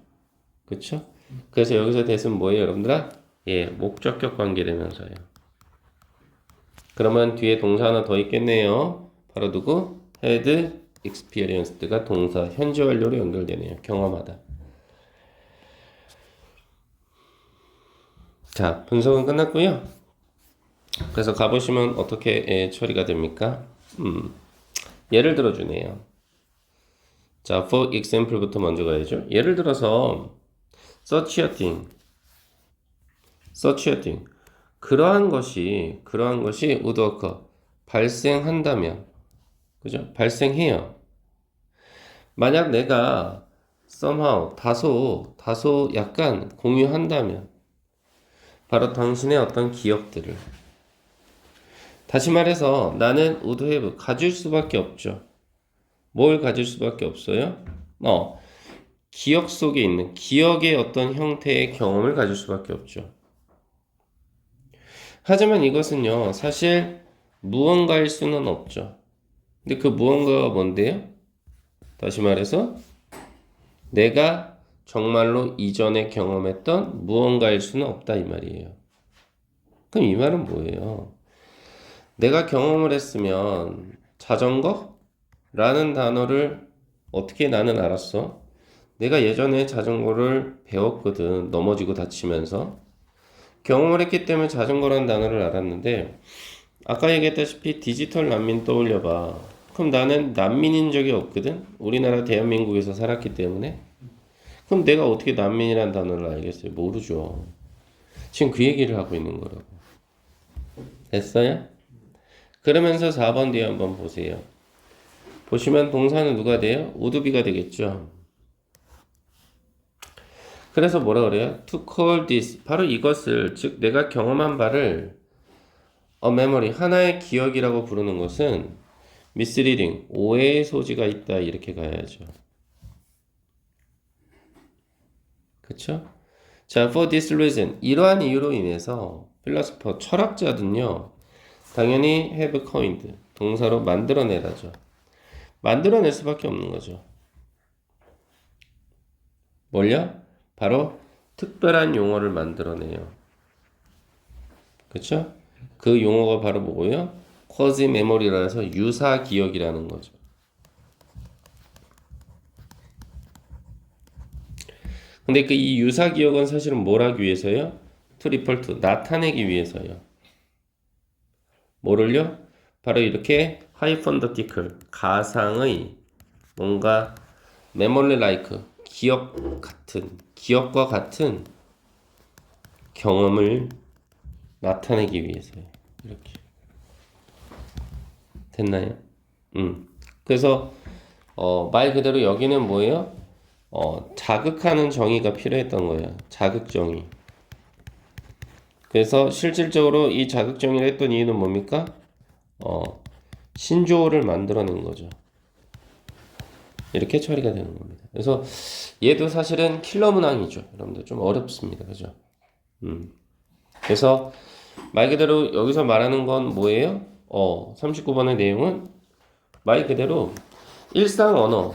그쵸? 그래서 여기서 that은 뭐예요, 여러분들아? 예, 목적격 관계대명사예요. 그러면 뒤에 동사 하나 더 있겠네요. 바로 누구? had experienced가 동사 현재 완료로 연결되네요. 경험하다. 자, 분석은 끝났고요. 그래서 가보시면 어떻게 처리가 됩니까? 예를 들어 주네요. 자, for example부터 먼저 가야죠. 예를 들어서 such a thing, such a thing. 그러한 것이 would occur. 발생한다면, 그죠? 발생해요. 만약 내가 somehow 다소 약간 공유한다면 바로 당신의 어떤 기억들을 다시 말해서 나는 would have 가질 수밖에 없죠. 뭘 가질 수밖에 없어요? 기억 속에 있는 기억의 어떤 형태의 경험을 가질 수밖에 없죠. 하지만 이것은요, 사실 무언가일 수는 없죠. 근데 그 무언가가 뭔데요? 다시 말해서 내가 정말로 이전에 경험했던 무언가일 수는 없다 이 말이에요. 그럼 이 말은 뭐예요? 내가 경험을 했으면 자전거라는 단어를 어떻게 나는 알았어? 내가 예전에 자전거를 배웠거든. 넘어지고 다치면서. 경험을 했기 때문에 자전거라는 단어를 알았는데 아까 얘기했다시피 디지털 난민 떠올려봐. 그럼 나는 난민인 적이 없거든. 우리나라 대한민국에서 살았기 때문에. 그럼 내가 어떻게 난민이라는 단어를 알겠어요? 모르죠. 지금 그 얘기를 하고 있는 거라고. 됐어요? 그러면서 4번 뒤에 한번 보세요. 보시면 동사는 누가 돼요? would be가 되겠죠. 그래서 뭐라 그래요? To call this 바로 이것을 즉 내가 경험한 바를 a memory 하나의 기억이라고 부르는 것은 misleading 오해의 소지가 있다 이렇게 가야죠. 그쵸? 자, for this reason 이러한 이유로 인해서 필라소퍼 철학자들은요 당연히 have coined 동사로 만들어내라죠. 만들어낼 수밖에 없는 거죠. 뭘요? 바로 특별한 용어를 만들어내요. 그쵸? 그 용어가 바로 뭐고요? quasi memory라 해서 유사 기억이라는 거죠. 근데 그 이 유사 기억은 사실은 뭘 하기 위해서요? to refer to 나타내기 위해서요. 뭐를요? 바로 이렇게 hypothetical 가상의 뭔가 memory like 기억과 같은 경험을 나타내기 위해서요. 이렇게 됐나요? 그래서 말 그대로 여기는 뭐예요? 자극하는 정의가 필요했던 거예요. 자극 정의. 그래서 실질적으로 이 자극 정의를 했던 이유는 뭡니까? 신조어를 만들어낸 거죠. 이렇게 처리가 되는 겁니다. 그래서 얘도 사실은 킬러 문항이죠. 여러분들 좀 어렵습니다. 그죠? 그래서 말 그대로 여기서 말하는 건 뭐예요? 39번의 내용은 말 그대로 일상 언어.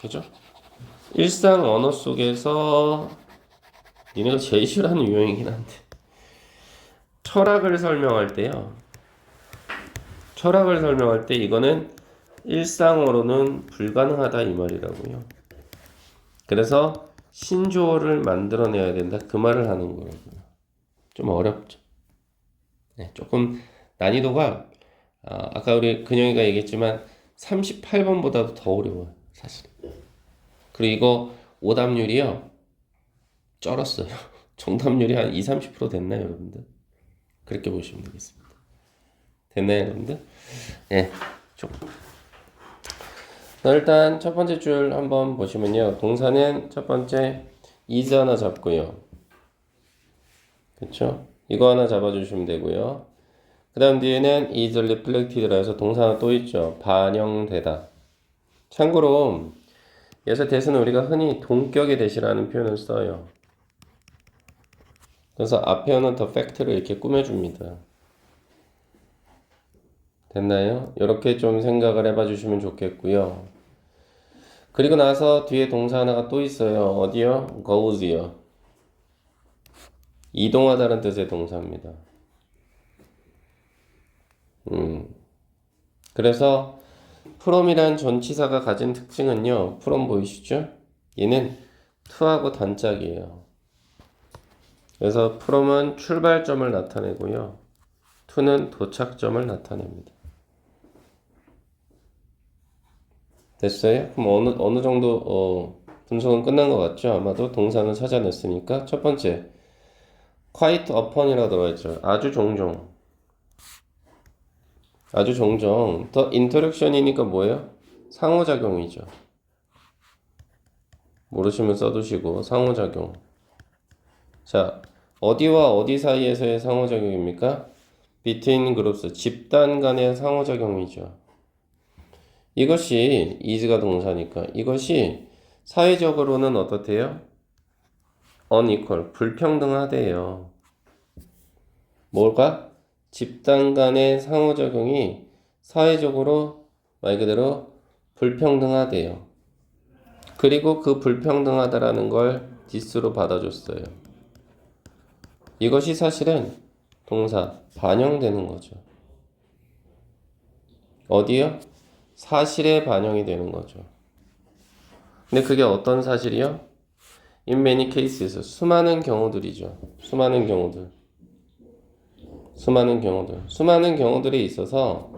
그죠? 일상 언어 속에서 니네가 제일 싫어하는 유형이긴 한데 철학을 설명할 때요. 철학을 설명할 때 이거는 일상어로는 불가능하다 이 말이라고요. 그래서 신조어를 만들어내야 된다 그 말을 하는 거라고요. 좀 어렵죠. 네, 조금 난이도가 아까 우리 근영이가 얘기했지만 38번보다도 더 어려워요. 사실. 그리고 이거 오답률이요. 쩔었어요. 정답률이 한 20-30% 됐나요 여러분들? 그렇게 보시면 되겠습니다. 됐나요 여러분들? 네. 일단 첫 번째 줄 한번 보시면요. 동사는 첫 번째 is 하나 잡고요. 그쵸? 이거 하나 잡아주시면 되고요. 그 다음 뒤에는 is reflected라 해서 동사 하나 또 있죠. 반영되다. 참고로 여기서 대수는 우리가 흔히 동격의 대시라는 표현을 써요. 그래서 앞에 오는 the fact를 이렇게 꾸며줍니다. 됐나요? 이렇게 좀 생각을 해봐 주시면 좋겠고요. 그리고 나서 뒤에 동사 하나가 또 있어요. 어디요? goes요. 이동하다는 뜻의 동사입니다. 그래서 from이란 전치사가 가진 특징은요. from 보이시죠? 얘는 to하고 단짝이에요. 그래서 from은 출발점을 나타내고요. to는 도착점을 나타냅니다. 됐어요? 그럼 어느 정도 분석은 끝난 것 같죠? 아마도 동사는 찾아냈으니까. 첫 번째, quite often이라고 들어가 있죠. 아주 종종. 아주 종종. 더 인터랙션이니까 뭐예요? 상호작용이죠. 모르시면 써두시고 상호작용. 자, 어디와 어디 사이에서의 상호작용입니까? between groups, 집단 간의 상호작용이죠. 이것이 is가 동사니까 이것이 사회적으로는 어떻대요? unequal, 불평등하대요. 뭘까? 집단 간의 상호작용이 사회적으로 말 그대로 불평등하대요. 그리고 그 불평등하다라는 걸 this로 받아줬어요. 이것이 사실은 동사 반영되는 거죠. 어디요? 사실에 반영이 되는 거죠. 근데 그게 어떤 사실이요? In many cases, 수많은 경우들이죠. 수많은 경우들에 있어서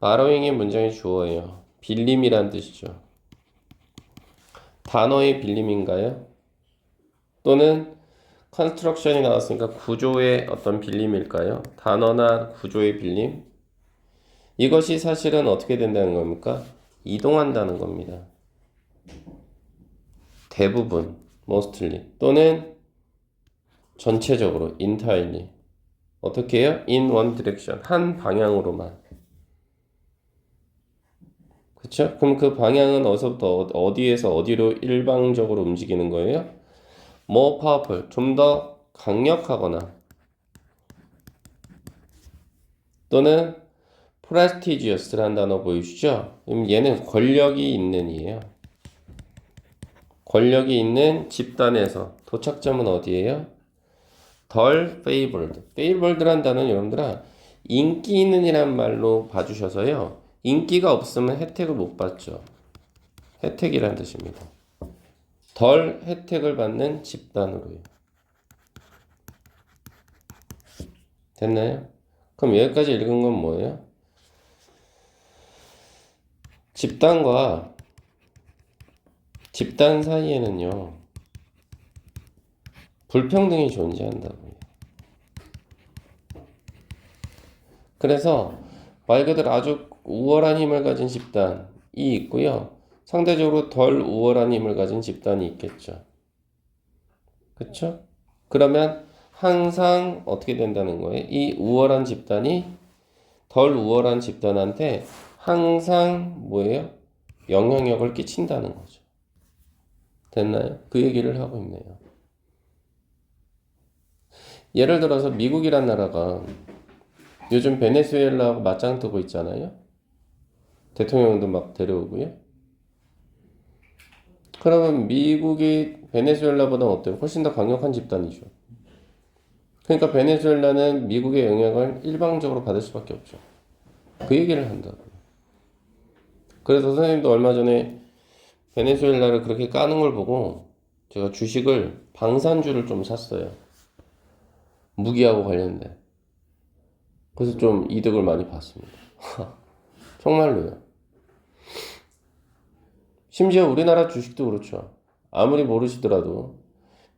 borrowing의 문장이 주어예요. 빌림이란 뜻이죠. 단어의 빌림인가요? 또는 construction이 나왔으니까 구조의 어떤 빌림일까요? 단어나 구조의 빌림? 이것이 사실은 어떻게 된다는 겁니까? 이동한다는 겁니다. 대부분, mostly 또는 전체적으로, entirely. 어떻게 해요? In one direction, 한 방향으로만. 그쵸? 그럼 그 방향은 어디서부터 어디에서 어디로 일방적으로 움직이는 거예요? more powerful, 좀 더 강력하거나 또는 prestigious라는 단어 보이시죠? 그럼 얘는 권력이 있는 이에요. 권력이 있는 집단에서 도착점은 어디예요? 덜 favored. favored란 단어는 여러분들아 인기 있는 이란 말로 봐주셔서요. 인기가 없으면 혜택을 못 받죠. 혜택이란 뜻입니다. 덜 혜택을 받는 집단으로요. 됐나요? 그럼 여기까지 읽은 건 뭐예요? 집단과 집단 사이에는요, 불평등이 존재한다고요. 그래서 말 그대로 아주 우월한 힘을 가진 집단이 있고요. 상대적으로 덜 우월한 힘을 가진 집단이 있겠죠. 그쵸? 그러면 항상 어떻게 된다는 거예요? 이 우월한 집단이 덜 우월한 집단한테 항상 뭐예요? 영향력을 끼친다는 거죠. 됐나요? 그 얘기를 하고 있네요. 예를 들어서 미국이란 나라가 요즘 베네수엘라하고 맞짱 뜨고 있잖아요. 대통령도 막 데려오고요. 그러면 미국이 베네수엘라보다 어때요? 훨씬 더 강력한 집단이죠. 그러니까 베네수엘라는 미국의 영향을 일방적으로 받을 수밖에 없죠. 그 얘기를 한다고요. 그래서 선생님도 얼마 전에 베네수엘라를 그렇게 까는 걸 보고 제가 주식을 방산주를 좀 샀어요. 무기하고 관련된. 그래서 좀 이득을 많이 봤습니다. 정말로요. 심지어 우리나라 주식도 그렇죠. 아무리 모르시더라도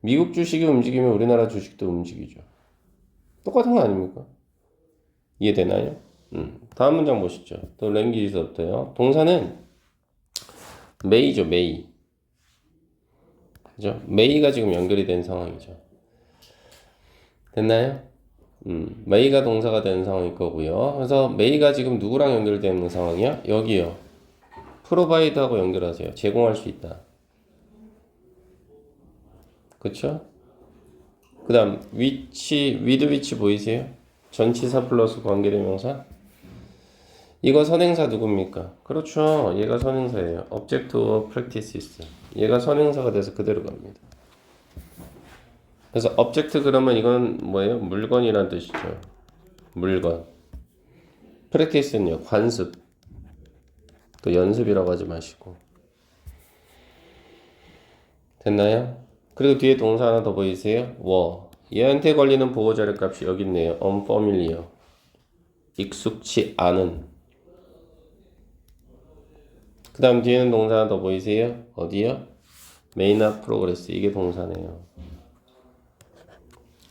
미국 주식이 움직이면 우리나라 주식도 움직이죠. 똑같은 거 아닙니까? 이해되나요? 다음 문장 보시죠. 또 랭귀지서부터요. 동사는 may죠, may. 그죠? may가 지금 연결이 된 상황이죠. 됐나요? may가 동사가 되는 상황일 거고요. 그래서 may가 지금 누구랑 연결되는 상황이야? 여기요. provide하고 연결하세요. 제공할 수 있다. 그쵸? 그 다음 which, with which 보이세요? 전치사 플러스 관계대명사. 이거 선행사 누굽니까? 그렇죠. 얘가 선행사예요. object of practices. 얘가 선행사가 돼서 그대로 갑니다. 그래서 object 그러면 이건 뭐예요? 물건이란 뜻이죠. 물건. practice는요. 관습. 또 연습이라고 하지 마시고. 됐나요? 그리고 뒤에 동사 하나 더 보이세요? were. 얘한테 걸리는 보호자료 값이 여기 있네요. unfamiliar. 익숙치 않은. 그 다음 뒤에는 동사 하나 더 보이세요? 어디요? may not progress 이게 동사네요.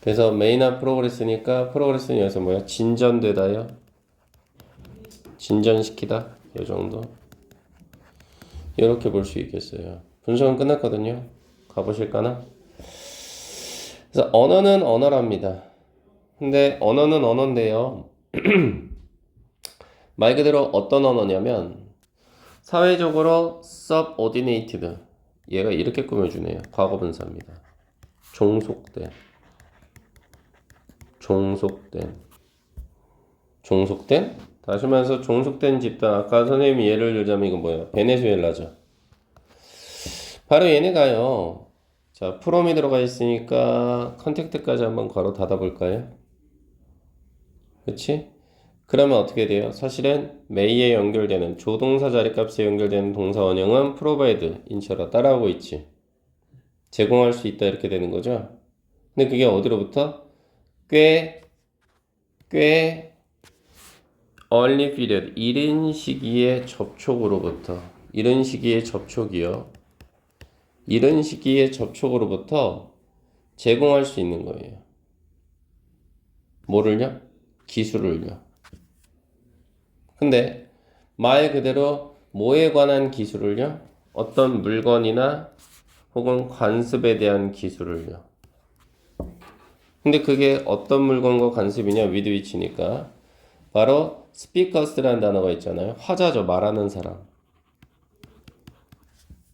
그래서 may not progress니까 progress는 여기서 뭐야? 진전되다요. 진전시키다. 이 정도. 이렇게 볼 수 있겠어요. 분석은 끝났거든요. 가보실까나? 그래서 언어는 언어랍니다. 근데 언어는 언어인데요. 말 그대로 어떤 언어냐면 사회적으로 subordinated 얘가 이렇게 꾸며주네요. 과거분사입니다. 종속된 다시 말해서 종속된 집단. 아까 선생님이 예를 들자면 이거 뭐예요? 베네수엘라죠. 바로 얘네가요. 자, from이 들어가 있으니까 컨택트까지 한번 괄호 닫아 볼까요? 그치? 그러면 어떻게 돼요? 사실은 may에 연결되는 조동사 자리값에 연결되는 동사 원형은 provide 인처럼 따라오고 있지. 제공할 수 있다 이렇게 되는 거죠. 근데 그게 어디로부터? 꽤 early period 이른 시기의 접촉으로부터 이른 시기의 접촉이요. 이른 시기의 접촉으로부터 제공할 수 있는 거예요. 뭐를요? 기술을요. 근데 말 그대로 뭐에 관한 기술을요? 어떤 물건이나 혹은 관습에 대한 기술을요. 근데 그게 어떤 물건과 관습이냐? with which니까 바로 speakers라는 단어가 있잖아요. 화자죠. 말하는 사람.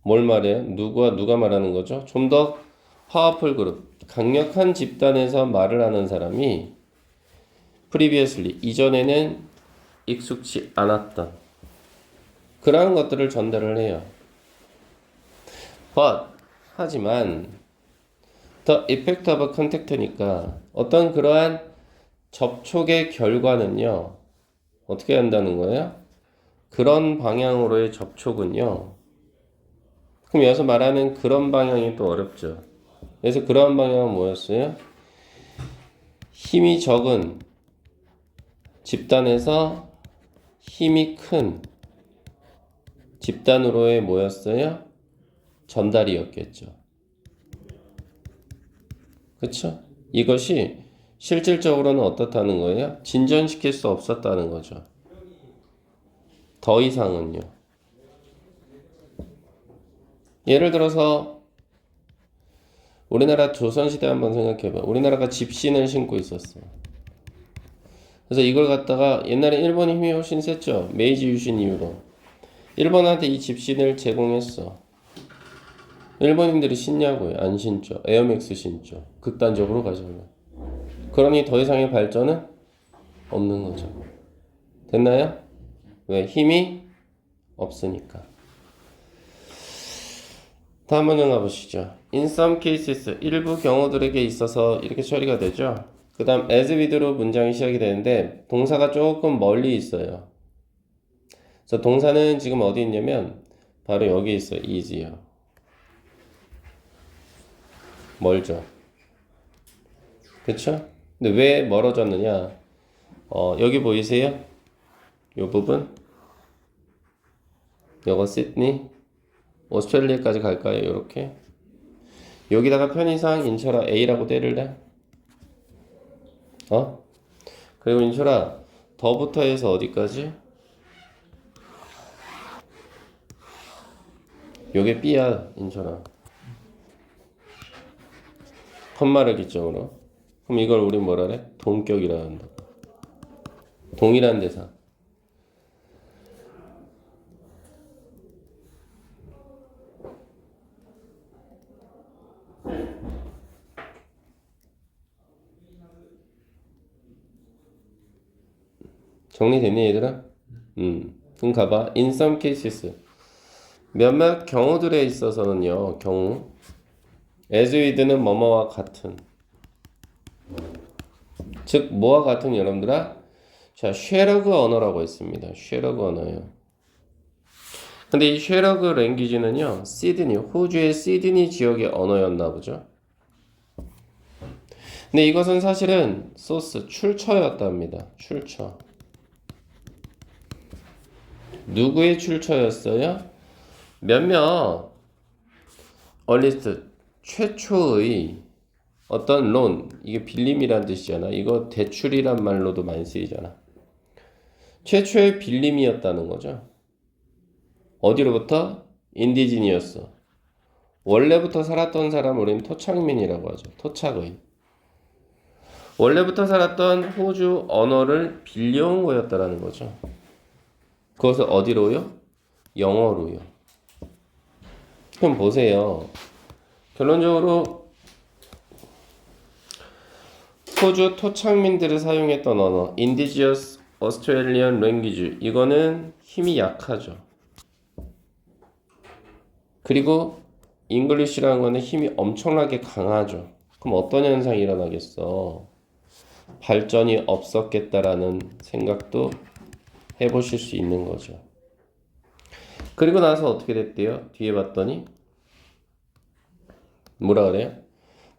뭘 말해요? 누가 말하는 거죠? 좀 더 파워풀 그룹, 강력한 집단에서 말을 하는 사람이 previously, 이전에는 익숙치 않았던 그러한 것들을 전달을 해요. But, 하지만 the effect of contact니까 어떤 그러한 접촉의 결과는요. 어떻게 한다는 거예요? 그런 방향으로의 접촉은요. 그럼 여기서 말하는 그런 방향이 또 어렵죠. 그래서 그런 방향은 뭐였어요? 힘이 적은 집단에서 힘이 큰 집단으로의 뭐였어요? 전달이었겠죠. 그쵸? 이것이 실질적으로는 어떻다는 거예요? 진전시킬 수 없었다는 거죠. 더 이상은요. 예를 들어서 우리나라 조선시대 한번 생각해봐. 우리나라가 집신을 신고 있었어요. 그래서 이걸 갖다가 옛날에 일본이 힘이 훨씬 셌죠. 메이지 유신 이후로. 일본한테 이 집신을 제공했어. 일본인들이 신냐고요? 안 신죠. 에어맥스 신죠. 극단적으로 가자면. 그러니 더 이상의 발전은 없는 거죠. 됐나요? 왜? 힘이 없으니까. 다음 문장 가보시죠. In some cases, 일부 경우들에게 있어서 이렇게 처리가 되죠. 그 다음 as with로 문장이 시작이 되는데 동사가 조금 멀리 있어요. 그래서 동사는 지금 어디 있냐면 바로 여기 있어요. is요. 멀죠. 그쵸? 근데 왜 멀어졌느냐? 여기 보이세요? 요 부분? 요거 시드니? 오스트레일리아까지 갈까요? 요렇게. 여기다가 편의상 인철아 A라고 때릴래? 그리고 인철아 더부터 해서 어디까지? 요게 B야 인철아. 컴마를 기점으로. 그럼 이걸 우리 뭐라 그래? 동격이라 한다. 동일한 대상. 정리됐니 얘들아? 그럼 가봐. In some cases 몇몇 경우들에 있어서는요. 경우 as with는 뭐뭐와 같은 즉 뭐와 같은 여러분들아? 자, 쉐러그 언어라고 있습니다. 쉐러그 언어요. 근데 이 쉐러그 랭귀지는요. 시드니, 호주의 시드니 지역의 언어였나 보죠. 근데 이것은 사실은 소스, 출처였답니다. 출처. 누구의 출처였어요? 몇몇 earliest 최초의 어떤 loan 이게 빌림이란 뜻이잖아. 이거 대출이란 말로도 많이 쓰이잖아. 최초의 빌림이었다는 거죠. 어디로부터? 인디지니어스. 원래부터 살았던 사람 우리는 토착민이라고 하죠. 토착의. 원래부터 살았던 호주 언어를 빌려온 거였다라는 거죠. 그것을 어디로요? 영어로요. 그럼 보세요. 결론적으로 호주 토착민들이 사용했던 언어, Indigenous Australian Language, 이거는 힘이 약하죠. 그리고 잉글리시라는 거는 힘이 엄청나게 강하죠. 그럼 어떤 현상이 일어나겠어? 발전이 없었겠다라는 생각도 해보실 수 있는 거죠. 그리고 나서 어떻게 됐대요? 뒤에 봤더니 뭐라 그래요?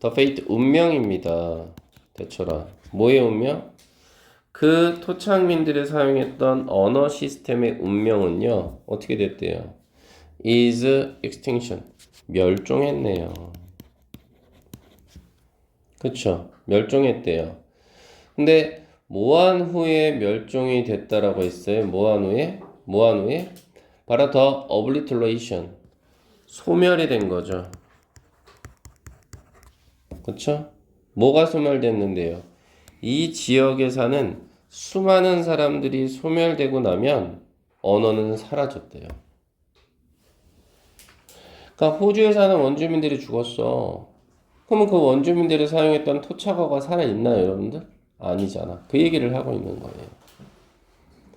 The fate, 운명입니다. 대처라. 뭐의 운명? 그 토착민들이 사용했던 언어 시스템의 운명은요. 어떻게 됐대요? is extinction. 멸종했네요. 그쵸? 멸종했대요. 근데 뭐한 후에 멸종이 됐다라고 했어요. 뭐한 후에? 뭐한 후에? 바로 더 obliteration. 소멸이 된 거죠. 그쵸? 뭐가 소멸됐는데요? 이 지역에 사는 수많은 사람들이 소멸되고 나면 언어는 사라졌대요. 그러니까 호주에 사는 원주민들이 죽었어. 그러면 그 원주민들이 사용했던 토착어가 살아있나요, 여러분들? 아니잖아. 그 얘기를 하고 있는 거예요.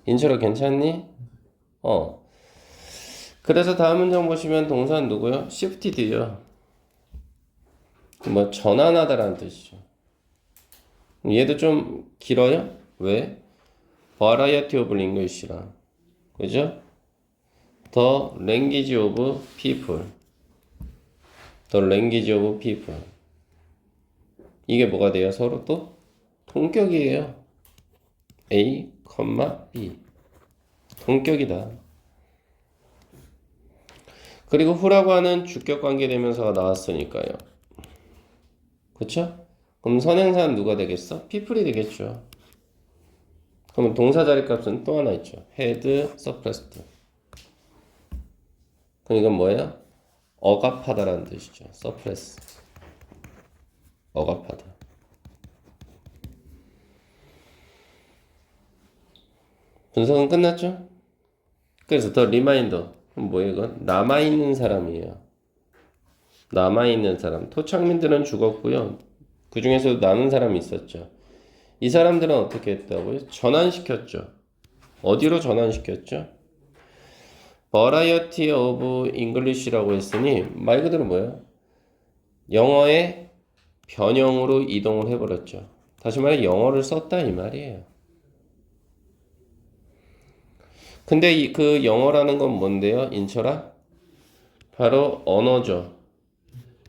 인철아 괜찮니? 그래서 다음 문장 보시면 동사는 누구요? shifted요. 뭐 전환하다라는 뜻이죠. 얘도 좀 길어요? 왜? variety of English랑 그죠? The language of people. The language of people. 이게 뭐가 돼요? 서로 또 동격이에요. A, B. 동격이다. 그리고 who라고 하는 주격 관계 대명사가 나왔으니까요. 그쵸? 그럼 선행사는 누가 되겠어? people이 되겠죠. 그러면 동사 자리 값은 또 하나 있죠. had, suppressed. 그럼 이건 뭐예요? 억압하다라는 뜻이죠. suppress. 억압하다. 분석은 끝났죠? 그래서 더 리마인더. 그럼 뭐예요 이건? 남아있는 사람이에요. 남아있는 사람. 토착민들은 죽었고요. 그 중에서도 남은 사람이 있었죠. 이 사람들은 어떻게 했다고요? 전환시켰죠. 어디로 전환시켰죠? Variety of English라고 했으니 말 그대로 뭐예요? 영어의 변형으로 이동을 해버렸죠. 다시 말해 영어를 썼다 이 말이에요. 근데 그 영어라는 건 뭔데요? 인철아? 바로 언어죠.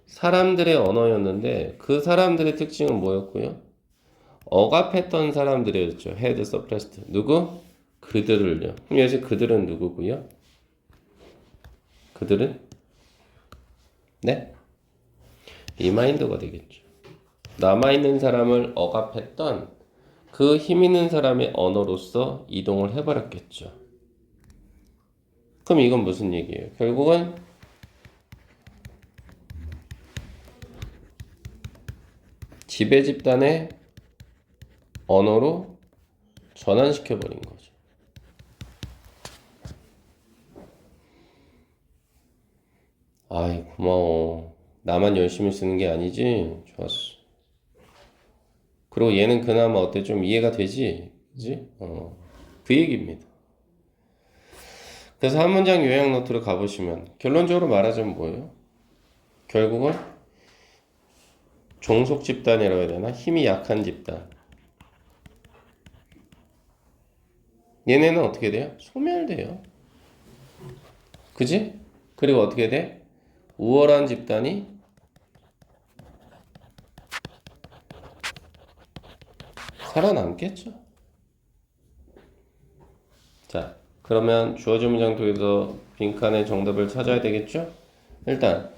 사람들의 언어였는데 그 사람들의 특징은 뭐였고요? 억압했던 사람들이었죠. had suppressed. 누구? 그들을요. 그럼 여기서 그들은 누구고요? 그들은? 네? 리마인더가 되겠죠. 남아있는 사람을 억압했던 그 힘 있는 사람의 언어로서 이동을 해버렸겠죠. 그럼 이건 무슨 얘기예요? 결국은 지배 집단의 언어로 전환시켜버린 거죠. 아이 고마워. 나만 열심히 쓰는 게 아니지? 좋았어. 그리고 얘는 그나마 어때? 좀 이해가 되지? 그지? 그 얘기입니다. 그래서 한 문장 요약 노트로 가보시면 결론적으로 말하자면 뭐예요? 결국은 종속 집단이라고 해야 되나? 힘이 약한 집단. 얘네는 어떻게 돼요? 소멸돼요. 그지? 그리고 어떻게 돼? 우월한 집단이 살아남겠죠. 자, 그러면 주어진 문장 통해서 빈칸의 정답을 찾아야 되겠죠? 일단,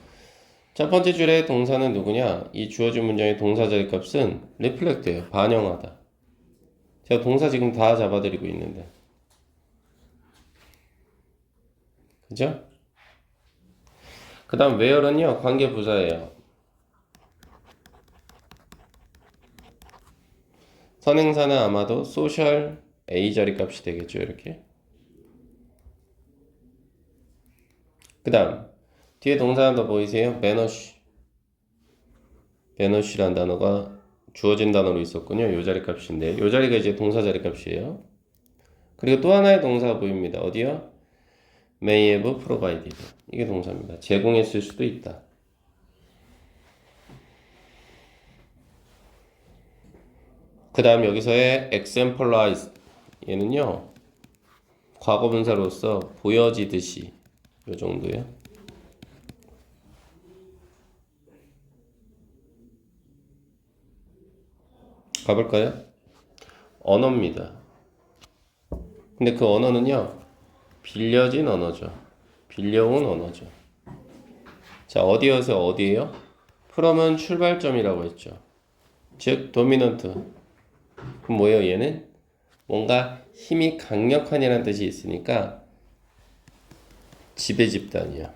자, 첫 번째 줄의 동사는 누구냐? 이 주어진 문장의 동사 자리값은 reflect예요. 반영하다. 제가 동사 지금 다 잡아드리고 있는데. 그죠? 그 다음 where는요, 관계부사예요. 선행사는 아마도 social A 자리값이 되겠죠, 이렇게. 그 다음 뒤에 동사 하나 더 보이세요? vanish. vanish라는 단어가 주어진 단어로 있었군요. 요 자리값인데 요 자리가 이제 동사 자리값이에요. 그리고 또 하나의 동사가 보입니다. 어디요? may have provided. 이게 동사입니다. 제공했을 수도 있다. 그 다음 여기서의 exemplarize. 얘는요, 과거분사로서 보여지듯이 요 정도요. 가볼까요? 언어입니다. 근데 그 언어는요, 빌려진 언어죠. 빌려온 언어죠. 자, 어디여서 어디예요? from은 출발점이라고 했죠. 즉 도미넌트. 그럼 뭐예요? 얘는 뭔가 힘이 강력한이라는 뜻이 있으니까 지배 집단이야.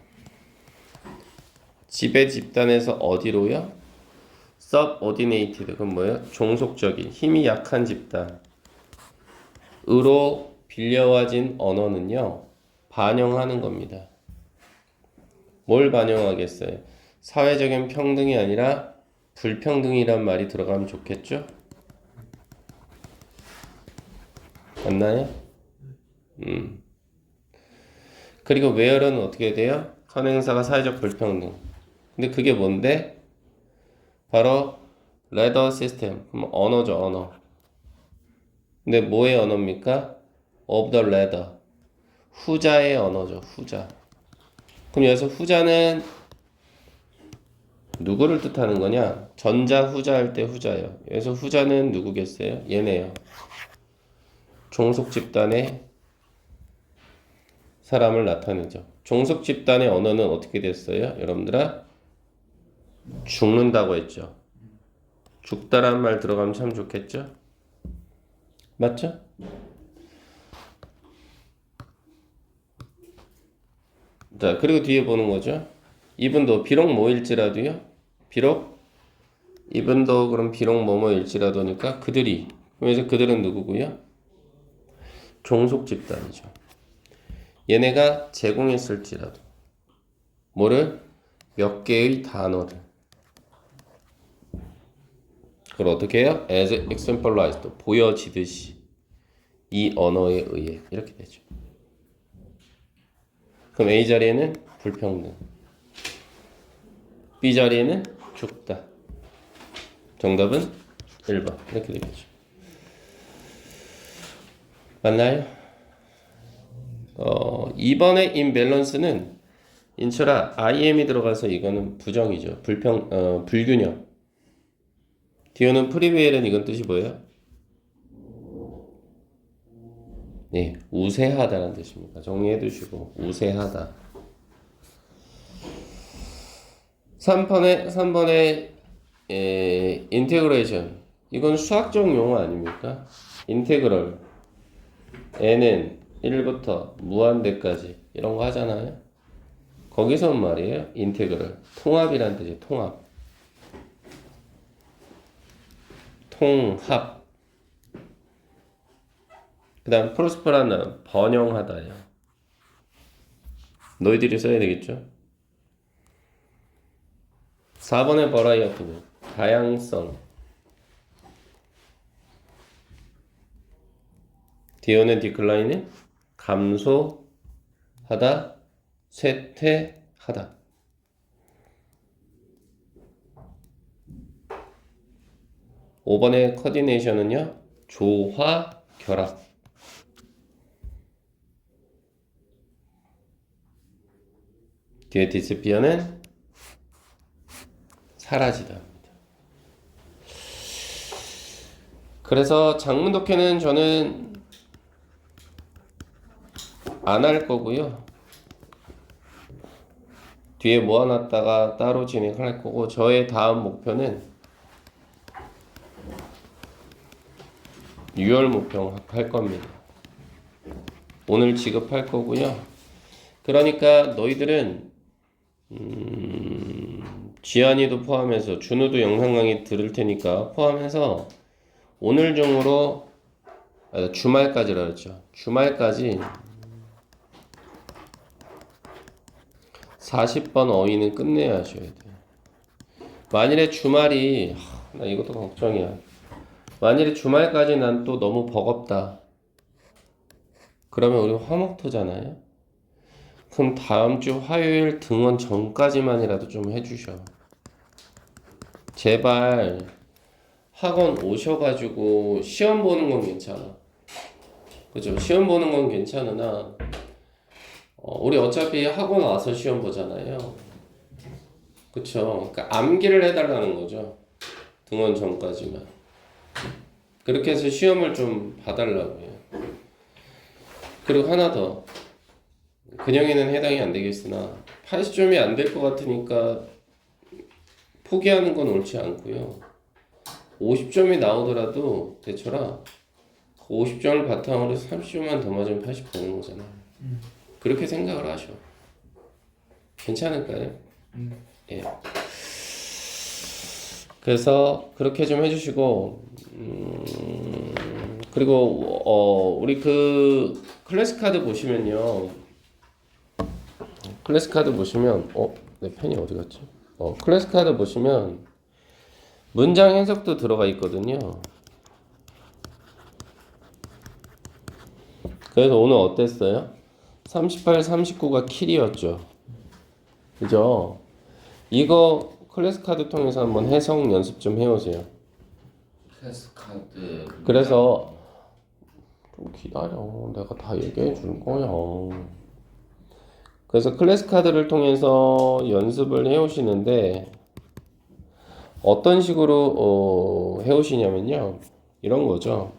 지배 집단에서 어디로요? subordinated. 그럼 뭐예요? 종속적인 힘이 약한 집단으로 빌려와진 언어는요, 반영하는 겁니다. 뭘 반영하겠어요? 사회적인 평등이 아니라 불평등이란 말이 들어가면 좋겠죠? 맞나요? 그리고 where는 어떻게 돼요? 선행사가 사회적 불평등. 근데 그게 뭔데? 바로 ladder system. 그럼 언어죠, 언어. 근데 뭐의 언어입니까? of the ladder. 후자의 언어죠, 후자. 그럼 여기서 후자는 누구를 뜻하는 거냐? 전자, 후자 할 때 후자예요. 여기서 후자는 누구겠어요? 얘네요. 종속 집단의 사람을 나타내죠. 종속 집단의 언어는 어떻게 됐어요? 여러분들아, 죽는다고 했죠. 죽다란 말 들어가면 참 좋겠죠? 맞죠? 자, 그리고 뒤에 보는 거죠. 이분도 비록 뭐일지라도요. 비록 이분도 그럼 비록 뭐뭐일지라도니까 그들이. 그래서 그들은 누구고요? 종속 집단이죠. 얘네가 제공했을지라도 뭐를? 몇 개의 단어를. 그걸 어떻게 해요? as exemplarized. 보여지듯이 이 언어에 의해 이렇게 되죠. 그럼 A 자리에는 불평등, B 자리에는 죽다. 정답은 1번. 이렇게 되겠죠. 맞나요? 2번의 imbalance는 인철아 IM이 들어가서 이거는 부정이죠. 불균형. 뒤에는 프리베일은 이건 뜻이 뭐예요? 네, 우세하다라는 뜻입니다. 정리해 두시고 우세하다. 3번의 인테그레이션. 이건 수학적 용어 아닙니까? 인테그럴. n은 1부터 무한대까지 이런 거 하잖아요. 거기서 말이에요. 인테그럴. 통합이란 뜻이에요. 통합. 통합. 그 다음 프로스퍼라는 번영하다예요. 너희들이 써야 되겠죠? 4번의 버라이어티는 다양성. 디오는 디클라인은 감소하다, 쇠퇴하다. (5번의) 코디네이션은요, 조화, 결합. 뒤에 디스피어는 사라지다. 그래서 장문 독해는 저는 안 할 거고요. 뒤에 모아놨다가 따로 진행할 거고 저의 다음 목표는 6월 목표 할 겁니다. 오늘 지급할 거고요. 그러니까 너희들은 지안이도 포함해서 준우도 영상 강의 들을 테니까 포함해서 오늘 중으로 주말까지라 그랬죠. 주말까지 40번 어휘는 끝내야 하셔야 돼요. 만일에 주말이 나 이것도 걱정이야. 만일에 주말까지 난 또 너무 버겁다. 그러면 우리 화목 토잖아요. 그럼 다음 주 화요일 등원 전까지만이라도 좀 해주셔. 제발 학원 오셔가지고 시험 보는 건 괜찮아. 그죠? 시험 보는 건 괜찮으나 우리 어차피 학원 와서 시험 보잖아요. 그쵸? 그러니까 암기를 해달라는 거죠. 등원 전까지만. 그렇게 해서 시험을 좀 봐달라고 해요. 그리고 하나 더. 근영이는 해당이 안 되겠으나 80점이 안 될 것 같으니까 포기하는 건 옳지 않고요. 50점이 나오더라도 대처라 50점을 바탕으로 30점만 더 맞으면 80 되는 거잖아요. 그렇게 생각을 하셔. 괜찮을까요? 예. 그래서 그렇게 좀 해주시고 그리고 우리 그 클래스 카드 보시면요. 클래스 카드 보시면 내 펜이 어디 갔지? 클래스 카드 보시면 문장 해석도 들어가 있거든요. 그래서 오늘 어땠어요? 38, 39가 킬이었죠. 그죠? 이거 클래스 카드 통해서 한번 해석 연습 좀 해오세요. 클래스 카드. 그래서 좀 기다려. 내가 다 얘기해 줄 거야. 그래서 클래스 카드를 통해서 연습을 해오시는데 어떤 식으로 해오시냐면요. 이런 거죠.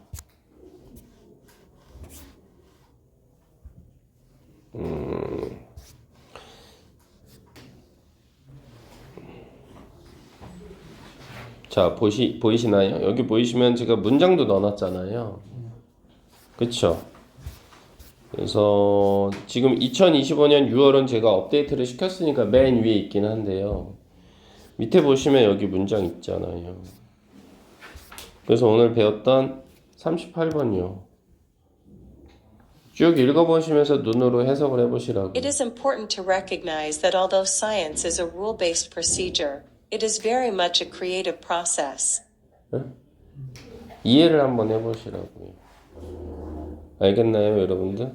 자, 보이시나요? 여기 보이시면 제가 문장도 넣어놨잖아요. 그쵸? 그래서 지금 2025년 6월은 제가 업데이트를 시켰으니까 맨 위에 있긴 한데요. 밑에 보시면 여기 문장 있잖아요. 그래서 오늘 배웠던 38번이요. 쭉 읽어보시면서 눈으로 해석을 해보시라고. It is important to recognize that although science is a rule-based procedure, it is very much a creative process. 네? 이해를 한번 해보시라고요. 알겠나요, 여러분들?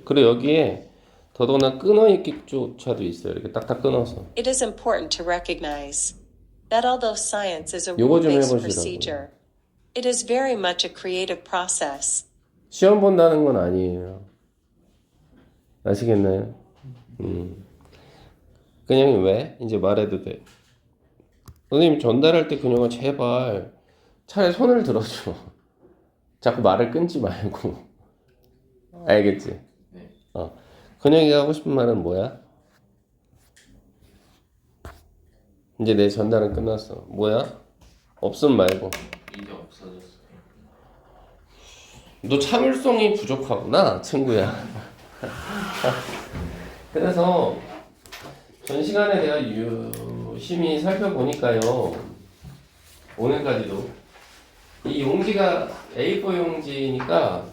그리고 여기에 더더구나 끊어읽기조차도 있어요. 이렇게 딱딱 끊어서. It is important to recognize that although science is a 요거 좀 rule-based 해보시라고요. procedure, it is very much a creative process. 시험 본다는 건 아니에요. 아시겠나요? 그냥 왜? 이제 말해도 돼. 선생님 전달할 때 그녀가 제발 차라리 손을 들어줘. 자꾸 말을 끊지 말고. 알겠지? 네. 그녀가 하고 싶은 말은 뭐야? 이제 내 전달은 끝났어. 뭐야? 없음 말고. 이제 없어졌어요. 너 참을성이 부족하구나, 친구야. 그래서 전 시간에 내가 유심히 살펴보니까요. 오늘까지도 이 용지가 A4 용지니까